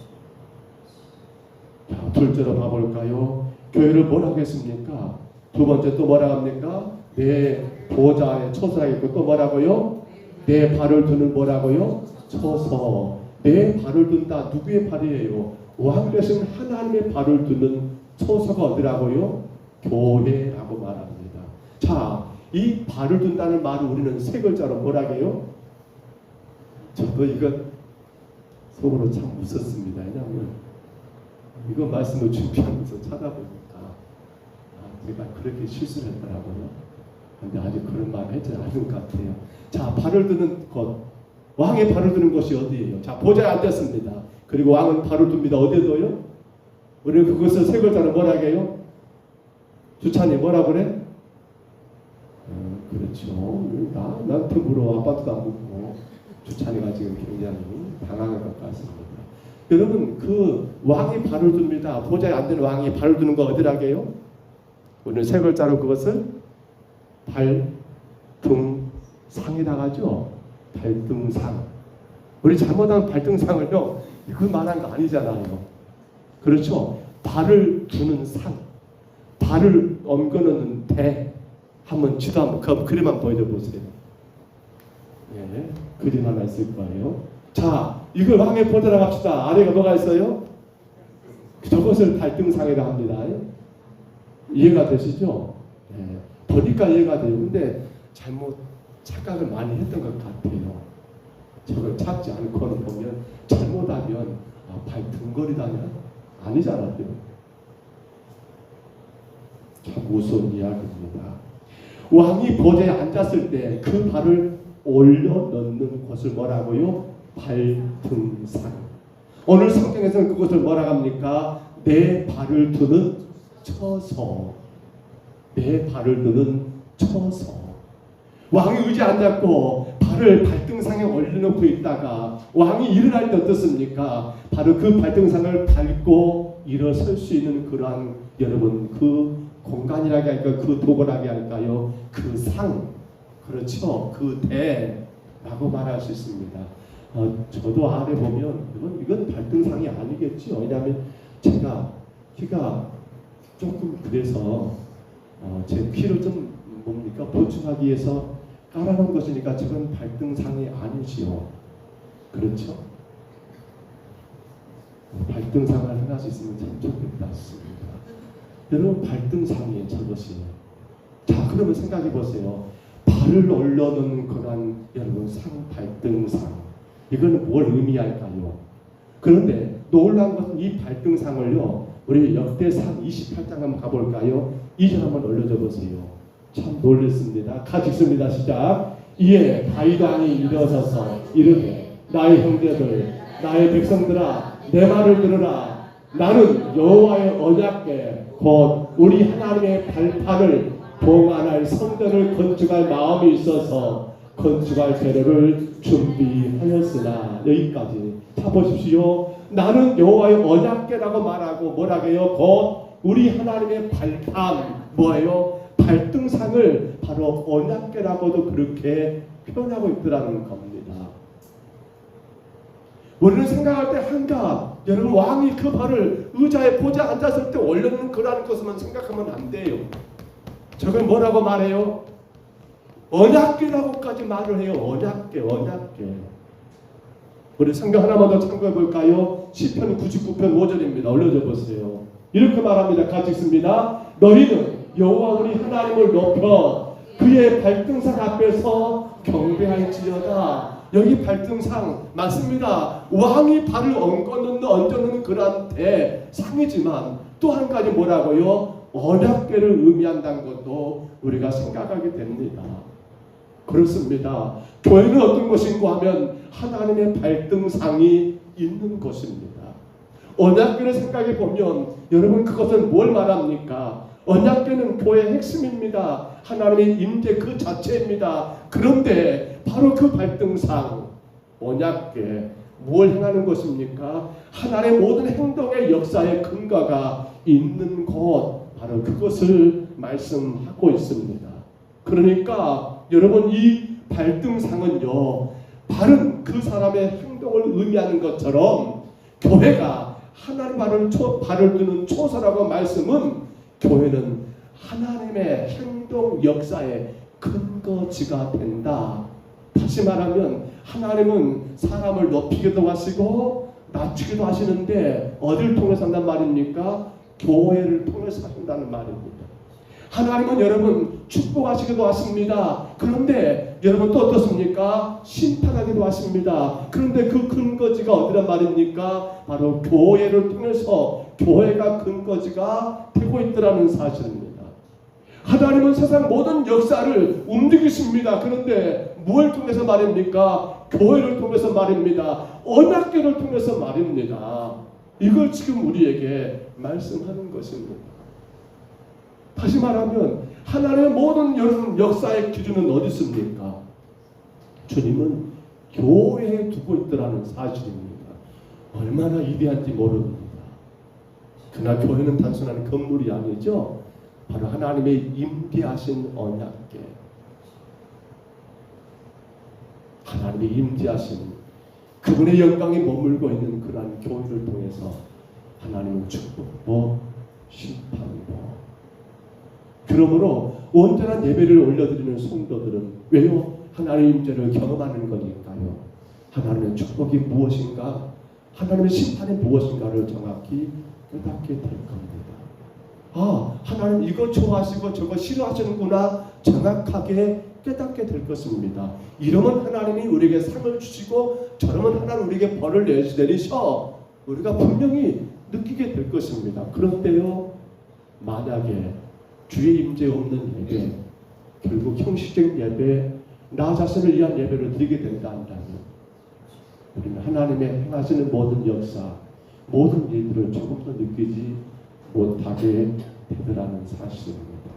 자, 둘째로 봐볼까요? 교회를 뭘 하겠습니까? 두 번째 또 뭐라 합니까? 내 보좌에 처소하겠고, 또 뭐라고요? 내 발을 두는 뭐라고요? 처소. 내 발을 둔다. 누구의 발이에요? 왕 되신 하나님의 발을 두는 처소가 어디라고요? 교회라고 말합니다. 자, 이 발을 둔다는 말을 우리는 세 글자로 뭐라고 해요? 저도 이거 속으로 참 웃었습니다. 왜냐하면 이거 말씀을 준비하면서 찾아보니까 제가 그렇게 실수를 했더라고요. 근데 아직 그런 말을 했지 않은 것 같아요. 자, 발을 드는 것, 왕의 발을 드는 것이 어디예요? 자, 보좌에 앉았습니다. 그리고 왕은 발을 둡니다. 어디에 둬요? 우리는 그것을 세 글자로 뭐라고 해요? 주찬이 뭐라 그래? 그렇죠. 나한테 물어. 아빠도 안 묻고. 주찬이가 지금 굉장히 당황할 것 같습니다. 여러분, 그 왕이 발을 둡니다. 보좌에 앉는 왕이 발을 두는 거 어디라고 해요? 우리는 세 글자로 그것을 발등상이라고 하죠. 발등상. 우리 잘못한 발등상을요, 그 말한 거 아니잖아요. 그렇죠. 발을 두는 상, 발을 옮겨놓는 대. 한번 지도 한번 그림 한번 보여줘 보세요. 예, 그림 하나 있을 거예요. 자, 이걸 왕의 보좌라고 합시다. 아래가 뭐가 있어요? 저것을 발등상이라 합니다. 이해가 되시죠? 예, 보니까 이해가 돼요. 근데 잘못 착각을 많이 했던 것 같아요. 저걸 찾지 않고는 보면 잘못하면 발등걸이다냐? 아니잖아요. 참 무서운 이야기입니다. 왕이 보좌에 앉았을 때 그 발을 올려놓는 곳을 뭐라고요? 발등상. 오늘 성경에서는 그것을 뭐라고 합니까? 내 발을 두는 처소. 내 발을 두는 처소. 왕이 의지에 앉았고 발을 발등상에 올려놓고 있다가 왕이 일어날 때 어떻습니까? 바로 그 발등상을 밟고 일어설 수 있는 그러한 여러분 그 공간이라게 할까요? 그 도구라게 할까요? 그 상, 그렇죠? 그 대라고 말할 수 있습니다. 저도 아래 보면 이건 발등상이 아니겠지요. 왜냐하면 제가 키가 조금 그래서 제 키를 좀 뭡니까 보충하기 위해서 깔아놓은 것이니까 저건 발등상이 아니지요. 그렇죠? 발등상을 행할 수 있으면 참 좋겠다 싶습니다. 여러분 발등상이 저것이에요. 자 그러면 생각해 보세요. 발을 올려놓는 그런 여러분 상 발등상 이거는 뭘 의미할까요? 그런데 놀라운 것은 이 발등상을요 우리 역대상 28장 한번 가볼까요? 2절 한번 올려줘 보세요. 참 놀랐습니다. 같이 읽습니다. 시작. 이에 다윗 왕이 일어서서 이르되 나의 형제들 나의 백성들아 내 말을 들으라. 나는 여호와의 언약궤 곧 우리 하나님의 발판을 봉안할 성전을 건축할 마음이 있어서 건축할 재료를 준비하였으나 여기까지 자 보십시오. 나는 여호와의 언약궤라고 말하고 뭐라고요? 곧 우리 하나님의 발판 뭐예요? 발등상을 바로 언약궤라고도 그렇게 표현하고 있더라는 겁니다. 우리는 생각할 때 한가 여러분 왕이 그 발을 의자에 보좌에 앉았을 때 올려놓는 거라는 것만 생각하면 안 돼요. 저걸 뭐라고 말해요? 언약궤라고까지 말을 해요. 언약궤. 우리 성경 하나만 더 참고해 볼까요? 시편 99편 5절입니다. 올려줘 보세요. 이렇게 말합니다. 같이 읽습니다. 너희는 여호와 우리 하나님을 높여 그의 발등상 앞에서 경배할지어다. 여기 발등상 맞습니다. 왕이 발을 얹어놓는 그런 대상이지만 또 한 가지 뭐라고요? 언약궤를 의미한다는 것도 우리가 생각하게 됩니다. 그렇습니다. 교회는 어떤 것인가 하면 하나님의 발등상이 있는 것입니다. 언약궤를 생각해 보면 여러분 그것은 뭘 말합니까? 언약궤는 교회의 핵심입니다. 하나님의 임재 그 자체입니다. 그런데 바로 그 발등상 언약궤 뭘 행하는 것입니까? 하나님의 모든 행동의 역사의 근거가 있는 곳 바로 그것을 말씀하고 있습니다. 그러니까 여러분 이 발등상은요 바른 그 사람의 행동을 의미하는 것처럼 교회가 하나님 발을 두는 초소라고 말씀은 교회는 하나님의 행동 역사의 근거지가 된다. 다시 말하면 하나님은 사람을 높이기도 하시고 낮추기도 하시는데 어디를 통해서 한단 말입니까? 교회를 통해서 하신다는 말입니다. 하나님은 여러분 축복하시기도 하십니다. 그런데 여러분 또 어떻습니까? 심판하기도 하십니다. 그런데 그 근거지가 어디란 말입니까? 바로 교회를 통해서 교회가 근거지가 되고 있더라는 사실입니다. 하나님은 세상 모든 역사를 움직이십니다. 그런데 무엇을 통해서 말입니까? 교회를 통해서 말입니다. 언약궤를 통해서 말입니다. 이걸 지금 우리에게 말씀하는 것입니다. 다시 말하면 하나님의 모든 역사의 기준은 어디 있습니까? 주님은 교회에 두고 있더라는 사실입니다. 얼마나 위대한지 모릅니다. 그러나 교회는 단순한 건물이 아니죠. 바로 하나님의 임재하신 언약궤, 하나님의 임재하신 그분의 영광이 머물고 있는 그러한 교회를 통해서 하나님은 축복도 심판도. 그러므로 온전한 예배를 올려드리는 성도들은 왜요? 하나님의 임재를 경험하는 거니까요. 하나님의 축복이 무엇인가, 하나님의 심판이 무엇인가를 정확히 깨닫게 될 겁니다. 아, 하나님 이거 좋아하시고 저거 싫어하시는구나 정확하게 깨닫게 될 것입니다. 이러면 하나님이 우리에게 상을 주시고 저러면 하나님 우리에게 벌을 내리셔 우리가 분명히 느끼게 될 것입니다. 그런데요, 만약에 주의 임재 없는 예배, 결국 형식적인 예배, 나 자신을 위한 예배를 드리게 된다 한다면 우리는 하나님의 행하시는 모든 역사, 모든 일들을 조금 더 느끼지 못하게 되더라는 사실입니다.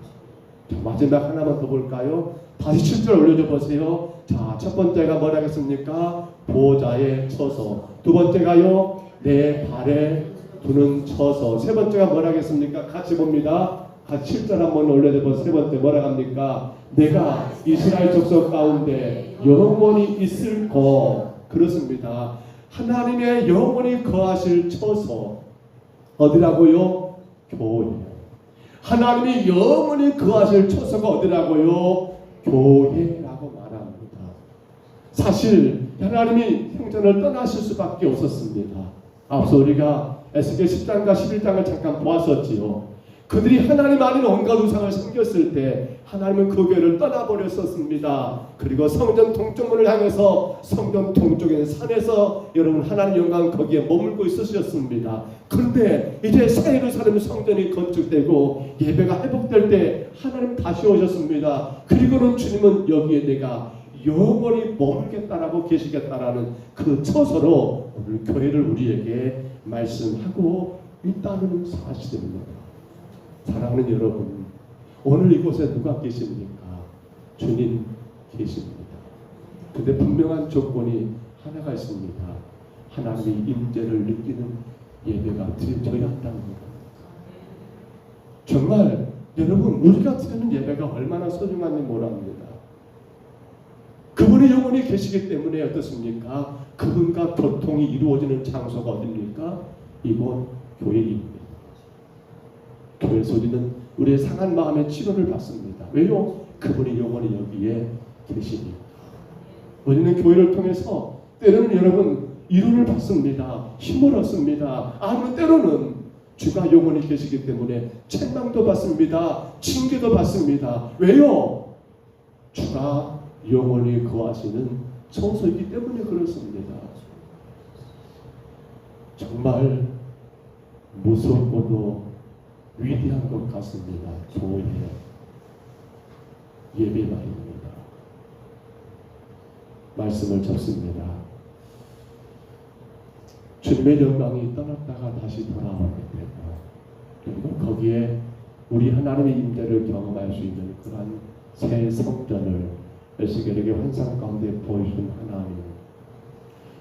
자, 마지막 하나만 더 볼까요? 다시 7절 올려줘 보세요. 자, 첫 번째가 뭐라 하겠습니까? 보좌에 서서. 두 번째가요, 내 발에 두는 서서. 세 번째가 뭐라 하겠습니까? 같이 봅니다. 같이 7절 한번 올려줘 보세요. 세 번째 뭐라 합니까? 내가 이스라엘 족속 가운데 영원히 있을 것. 그렇습니다. 하나님의 영원히 거하실 처소 어디라고요? 교회. 하나님이 영원히 거하실 처소가 어디라고요? 교회라고 말합니다. 사실 하나님이 형제를 떠나실 수밖에 없었습니다. 앞서 우리가 에스겔 10장과 11장을 잠깐 보았었지요. 그들이 하나님 아닌 온갖 우상을 섬겼을 때 하나님은 그 교회를 떠나버렸었습니다. 그리고 성전 동쪽문을 향해서 성전 동쪽에 산에서 여러분 하나님 영광 거기에 머물고 있으셨습니다. 그런데 이제 새 예루살렘 성전이 건축되고 예배가 회복될 때 하나님 다시 오셨습니다. 그리고는 주님은 여기에 내가 영원히 머물겠다라고 계시겠다라는 그 처소로 오늘 교회를 우리에게 말씀하고 있다는 사실입니다. 사랑하는 여러분, 오늘 이곳에 누가 계십니까? 주님 계십니다. 근데 분명한 조건이 하나가 있습니다. 하나님의 임재를 느끼는 예배가 드려져야 한다는 겁니다. 정말 여러분, 우리가 드리는 예배가 얼마나 소중한지 모릅니다. 그분이 영원히 계시기 때문에 어떻습니까? 그분과 교통이 이루어지는 장소가 어디입니까? 이곳 교회입니다. 교회에서 우리는 우리의 상한 마음의 치료를 받습니다. 왜요? 그분이 영원히 여기에 계시니까. 우리는 교회를 통해서 때로는 여러분 위로를 받습니다. 힘을 얻습니다. 아니면 때로는 주가 영원히 계시기 때문에 책망도 받습니다. 징계도 받습니다. 왜요? 주가 영원히 거하시는 처소이기 때문에 그렇습니다. 정말 무섭고도 위대한 것 같습니다. 교회 예배 말입니다. 말씀을 접습니다. 주님의 영광이 떠났다가 다시 돌아오게 되고 그리고 거기에 우리 하나님의 임재를 경험할 수 있는 그러한 새 성전을 에스겔에게 환상 가운데 보여준 하나님,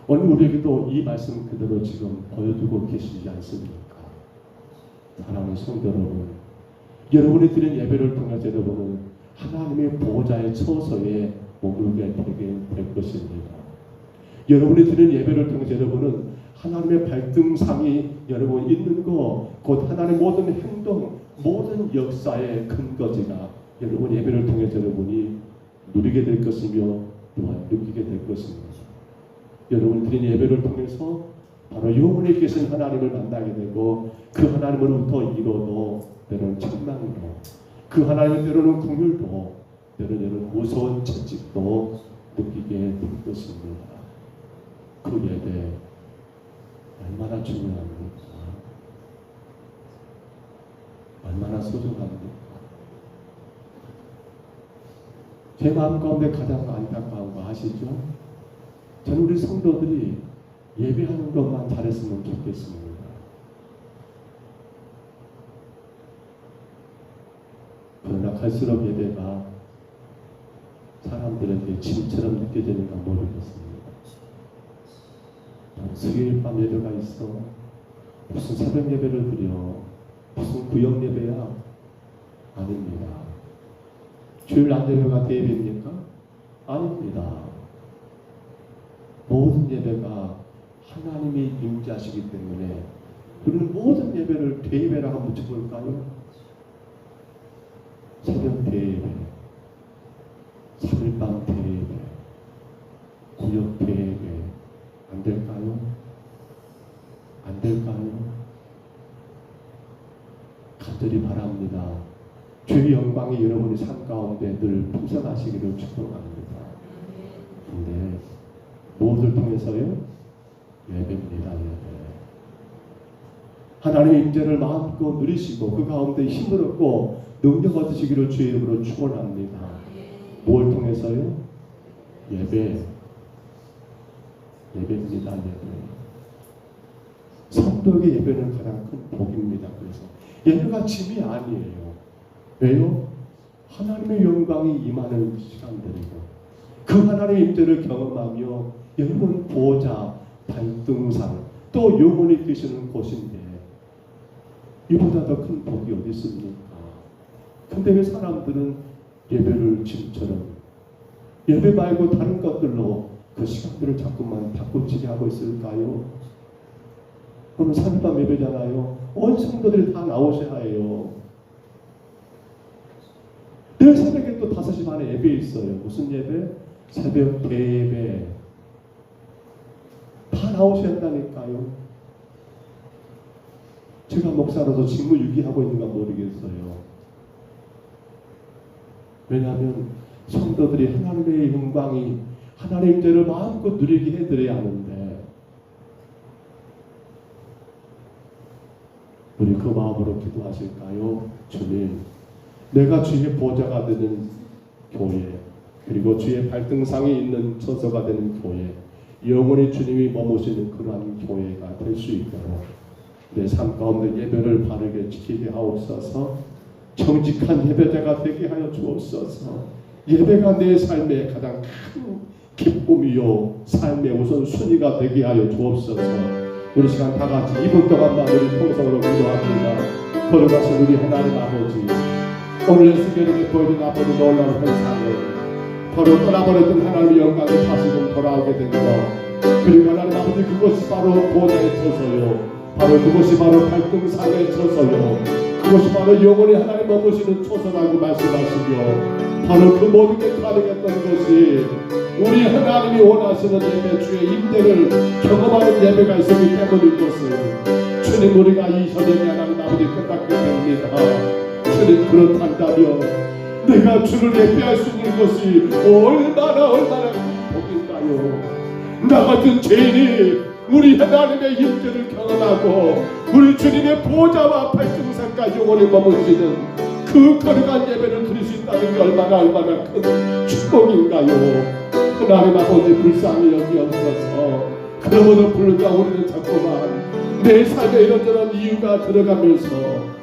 오늘 우리에게도 이 말씀 그대로 지금 보여주고 계시지 않습니까? 사랑하는 성도 여러분, 여러분이 드린 예배를 통해서 여러분은 하나님의 보호자의 처소에 머물게 되게 될 것입니다. 여러분이 드린 예배를 통해서 여러분은 하나님의 발등상이 여러분 있는 것, 곧 하나님의 모든 행동, 모든 역사의 근거지가 여러분 예배를 통해서 여러분이 누리게 될 것이며 또한 느끼게 될 것입니다. 여러분이 드린 예배를 통해서 바로 영원히 계신 하나님을 만나게 되고 그 하나님으로부터 이뤄도 때로는 책망도, 그 하나님의 때로는 긍휼도, 때로는 무서운 채찍도 느끼게 될 것입니다. 그 예배 얼마나 중요합니까? 얼마나 소중합니까? 제 마음 가운데 가장 안타까운 거 아시죠? 저는 우리 성도들이 예배하는 것만 잘했으면 좋겠습니다. 그러나 갈수록 예배가 사람들에게 짐처럼 느껴지는가 모르겠습니다. 수요일 밤 예배가 있어. 무슨 새벽 예배를 드려. 무슨 구역 예배야. 아닙니다. 주일 낮 예배가 대예배입니까? 아닙니다. 모든 예배가 하나님이 임재하시기 때문에 우리는 모든 예배를 대예배라고 붙여볼까요? 새벽 대예배, 3일밤 대예배, 구역 대예배 안 될까요? 안 될까요? 간절히 바랍니다. 주의 영광이 여러분의 삶 가운데 늘 풍성하시기를 축복합니다. 근데 무엇을 통해서요? 예배입니다. 예배. 하나님의 임재를 마음껏 누리시고 그 가운데 힘을 얻고 능력 얻으시기를 주의 이름으로 축원합니다. 뭘 통해서요? 예배. 예배입니다. 예배. 성도에게 예배는 가장 큰 복입니다. 그래서 예배가 짐이 아니에요. 왜요? 하나님의 영광이 임하는 시간들이고 그 하나님의 임재를 경험하며 여러분 보호자, 발등상 또 영원히 계시는 곳인데 이보다 더 큰 복이 어디 있습니까? 근데 왜 사람들은 예배를 짐처럼 예배 말고 다른 것들로 그 시간들을 자꾸만 바꾸치게 하고 있을까요? 오늘 새벽밤 예배잖아요. 온 성도들이 다 나오셔야 해요. 내일 새벽에 또 5시 반에 예배 있어요. 무슨 예배? 새벽 대예배. 다 나오셔야 한다니까요. 제가 목사로서 직무유기하고 있는가 모르겠어요. 왜냐하면 성도들이 하나님의 영광이 하나님의 임재를 마음껏 누리게 해드려야 하는데 우리 그 마음으로 기도하실까요? 주님, 내가 주의 보좌가 되는 교회, 그리고 주의 발등상에 있는 처소가 되는 교회, 영원히 주님이 머무시는 그러한 교회가 될 수 있도록 내 삶 가운데 예배를 바르게 지키게 하옵소서. 정직한 예배자가 되게 하여 주옵소서. 예배가 내 삶의 가장 큰 기쁨이요 삶의 우선 순위가 되게 하여 주옵소서. 우리 시간 다 같이 2분 동안만 우리 통성으로 기도합니다. 걸어가신 우리 하나님 아버지, 오늘 예수님에게 보여준 아버지 놀라운 현상은 바로 떠나버렸던 하나님의 영광이 다시금 돌아오게 된 것, 그리고 하나님 아버지 그것이 바로 보좌의 처소요, 바로 그것이 바로 발등상의 처소요, 그것이 바로 영원히 하나님 머무시는 처소라고 말씀하시며, 바로 그 모든 게 가능했던 것이 우리 하나님이 원하시는 예배, 주의 임재를 경험하는 예배가 있었기 때문일 것을 주님, 우리가 이 현장에 하나님 아버지 깨닫게 됩니다. 주님, 그렇단다면 내가 주를 예배할 수 있는 것이 얼마나 큰 복인가요. 나 같은 죄인이 우리 하나님의 임재를 경험하고 우리 주님의 보좌와 발등상과 영원히 머무시는 그 거룩한 예배를 드릴 수 있다는 게 얼마나 큰 축복인가요. 하나님 아버지, 불쌍히 여기옵소서. 그러므로 불구하고 우리는 자꾸만 내 삶에 이런저런 이유가 들어가면서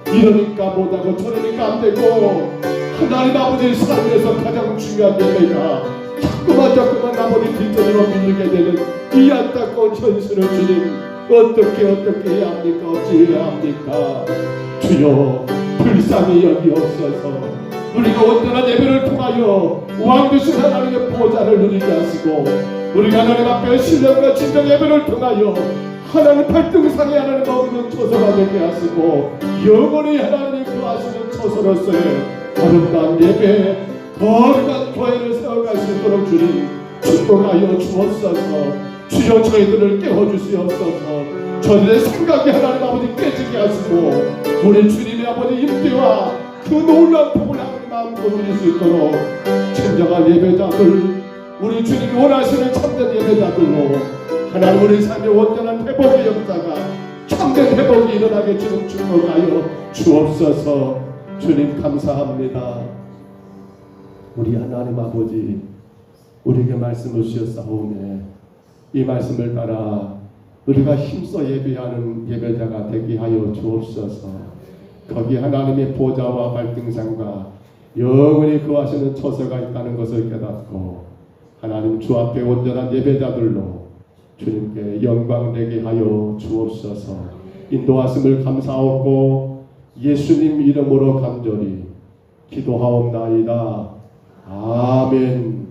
이러니까 못하고 저러니까 안 되고, 하나님 아버지 삶에서 가장 중요한 예배가 자꾸만 아버지 뒷전으로 밀리게 되는 이 안타까운 현실을 주님, 어떻게 해야 합니까? 어찌해야 합니까? 주여, 불쌍히 여기옵소서. 우리가 온전한 예배를 통하여 왕 되신 하나님의 보좌를 누리게 하시고, 우리가 하나님 앞에 신령과 진정 예배를 통하여 하나님 발등상에 하나님 머무는 처소가 되게 하시고, 영원히 하나님이 거하시는 처소로서의 아름다운 예배, 거룩한 교회를 세워갈 수 있도록 주님 축복하여 주옵소서. 주여, 저희들을 깨워주시옵소서. 저희들의 생각이 하나님 아버지 깨지게 하시고, 우리 주님의 아버지 임재와 그 놀라운 복을 하나님 마음으로 누릴 수 있도록 진정한 예배자들, 우리 주님이 원하시는 참된 예배자들로 하나님 우리 삶의 온전한 회복의 역사가, 참된 회복이 일어나게 주님 축복하여 주옵소서. 주님 감사합니다. 우리 하나님 아버지, 우리에게 말씀을 주셨사오네. 이 말씀을 따라 우리가 힘써 예배하는 예배자가 되게 하여 주옵소서. 거기 하나님의 보좌와 발등상과 영원히 거하시는 처소가 있다는 것을 깨닫고, 하나님 주 앞에 온전한 예배자들로 주님께 영광 되게 하여 주옵소서. 인도하심을 감사하고 예수님 이름으로 간절히 기도하옵나이다. 아멘.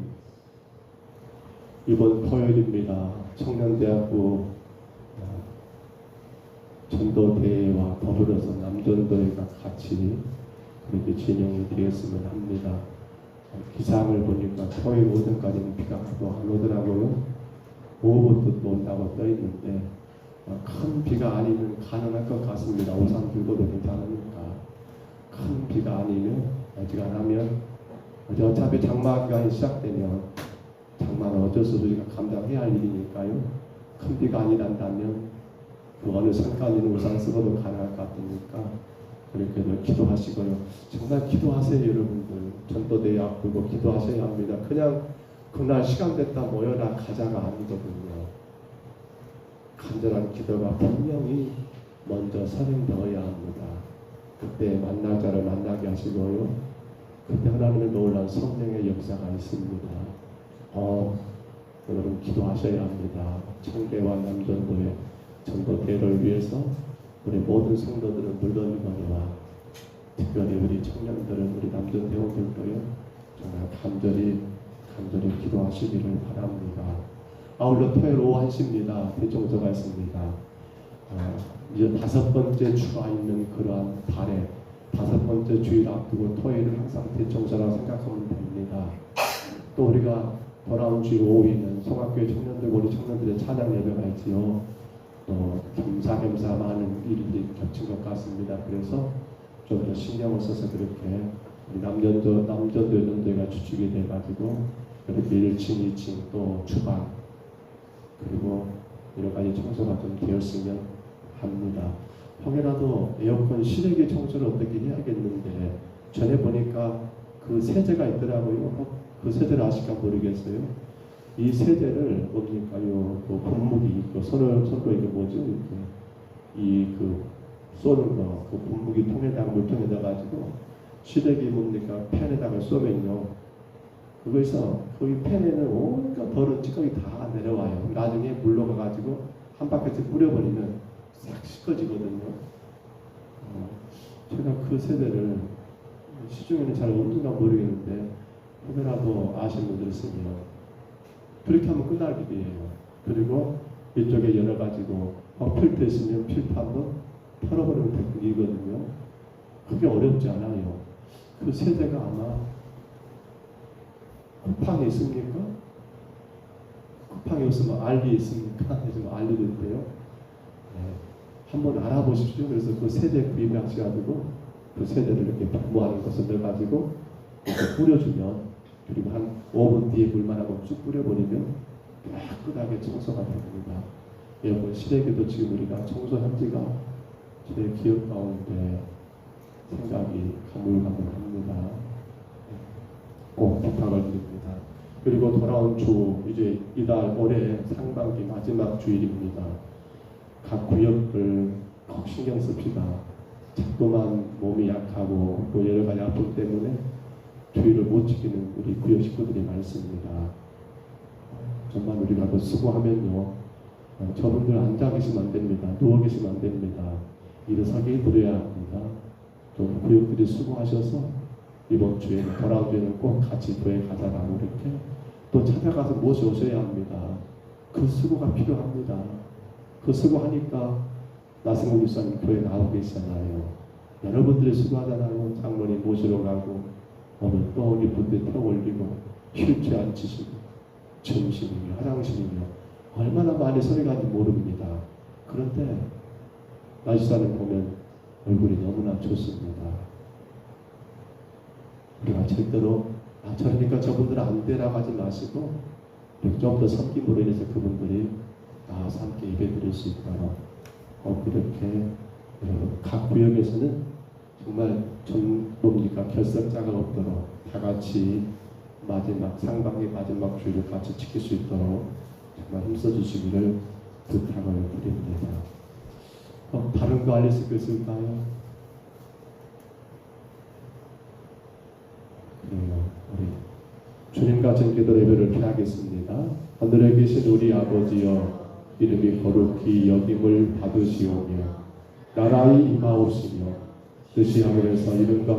이번 토요일입니다. 청년대학부 전도대회와 더불어서 남전도회가 같이 그렇게 진행이 되었으면 합니다. 기상을 보니까 토요일 오전까지는 비가 크고 안 오더라고요. 오후부터 또 온다고 떠있는데 큰 비가 아니면 가능할 것 같습니다. 우산 들고도 괜찮으니까. 큰 비가 아니면, 어지간하면, 어차피 장마기간이 시작되면 장마는 어쩔 수 없이 우리가 감당해야 할 일이니까요. 큰 비가 아니란다면 그 어느 산간 있는 우산 쓰고도 가능할 것 같으니까 그렇게도 기도하시고요. 정말 기도하세요, 여러분들. 전도대회 앞두고 기도하셔야 합니다. 그냥 그날 시간 됐다 모여라 가자가 아니거든요. 간절한 기도가 분명히 먼저 선행되어야 합니다. 그때 만날 자를 만나게 하시고요. 그때 하나님의 놀라운 성령의 역사가 있습니다. 여러분 기도하셔야 합니다. 청계와 남전도회 전도대회를 위해서 우리 모든 성도들은 물론이거니와 특별히 우리 청년들은, 우리 남전 대원들도요, 정말 간절히 기도하시기를 바랍니다. 아울러 토요일 오후 1시입니다. 대청소가 있습니다. 이제 5번째 주가 있는 그러한 달에 5번째 주일 앞두고 토요일은 항상 대청소라고 생각하면 됩니다. 또 우리가 돌아온 주일 오후에는 송악교회 청년들, 우리 청년들의 찬양 예배가 있지요. 또 겸사겸사 많은 일들이 겹친 것 같습니다. 그래서 좀 더 신경을 써서 그렇게 남전도가 주축이 돼가지고 이렇게 1층, 2층 또 주방 그리고 여러 가지 청소가 좀 되었으면 합니다. 혹여라도 에어컨 실외기 청소를 어떻게 해야겠는데 전에 보니까 그 세제가 있더라고요. 그 세제를 아실까 모르겠어요. 이 세제를 뭡니까요? 그 분무기, 그 손으로 이게 뭐죠? 이렇게 쏘는 거, 그 분무기 통에다가 물통에다 가지고 시래기 뭡니까? 팬에다가 쏘면요. 그거에서 거기 팬에는 온갖 더러운 찌꺼기 다 내려와요. 나중에 물로 가가지고 한 바퀴씩 뿌려버리면 싹 씻어지거든요. 제가 그 세대를 시중에는 잘 없는가 모르겠는데 혹여라도 아시는 분들 있으면 그렇게 하면 끝날 일이에요. 그리고 이쪽에 여러 가지고 필터 있으면 필터 한번 털어버리면 되는 일이거든요. 그게 어렵지 않아요. 그 세대가 아마 쿠팡에 있습니까? 쿠팡에 없으면 알리에 있습니까? 요즘 알리도 있대요. 네. 한번 알아보십시오. 그래서 그 세대 구입하셔가지고 그 세대를 이렇게 분무하는 것을 넣어가지고 이렇게 뿌려주면 그리고 한 5분 뒤에 물만 한번 쭉 뿌려버리면 깨끗하게 청소가 됩니다. 여러분 시래기도 지금 우리가 청소한 지가 제 기억 가운데 생각이 가물가물합니다. 꼭 부탁을 드립니다. 그리고 돌아온 주 이제 이달 올해 상반기 마지막 주일입니다. 각 구역을 꼭 신경 씁시다. 자꾸만 몸이 약하고 또 여러 가지 아픔 때문에 주일을 못 지키는 우리 구역 식구들이 많습니다. 정말 우리가 더 수고하면요. 저분들 앉아 계시면 안 됩니다. 누워 계시면 안 됩니다. 일어서기 드려야 합니다. 또 구역들이 수고하셔서 이번 주에 돌아온 주에는 꼭 같이 교회 가자라고 이렇게 또 찾아가서 모셔오셔야 합니다. 그 수고가 필요합니다. 그 수고하니까 나승훈 목사님 교회 나오고 계시잖아요. 여러분들이 수고하잖아요. 장로님 모시러 가고 오늘 또 우리 분들 펴 올리고 휠체어 앉히시고 점심이며 화장실이며 얼마나 많이 소리가 나는지 모릅니다. 그런데 나지사님 보면 얼굴이 너무나 좋습니다. 우리가 절대로 저러니까 저분들은 안 되라고 하지 마시고 좀 더 섬김으로 인해서 그분들이 나와서 함께 예배드릴 수 있도록 그렇게 각 구역에서는 정말 뭡니까 결석자가 없도록 다 같이 마지막 상반기 마지막 주일을 같이 지킬 수 있도록 정말 힘써주시기를 부탁을 드립니다. 다른 거 알릴 수 있을까요? 그래요. 우리 주님과 전기도 예배를 피하겠습니다. 하늘에 계신 우리 아버지여 이름이 거룩히 여김을 받으시오며 나라의 임하옵시며 뜻이 하늘에서 이룬 것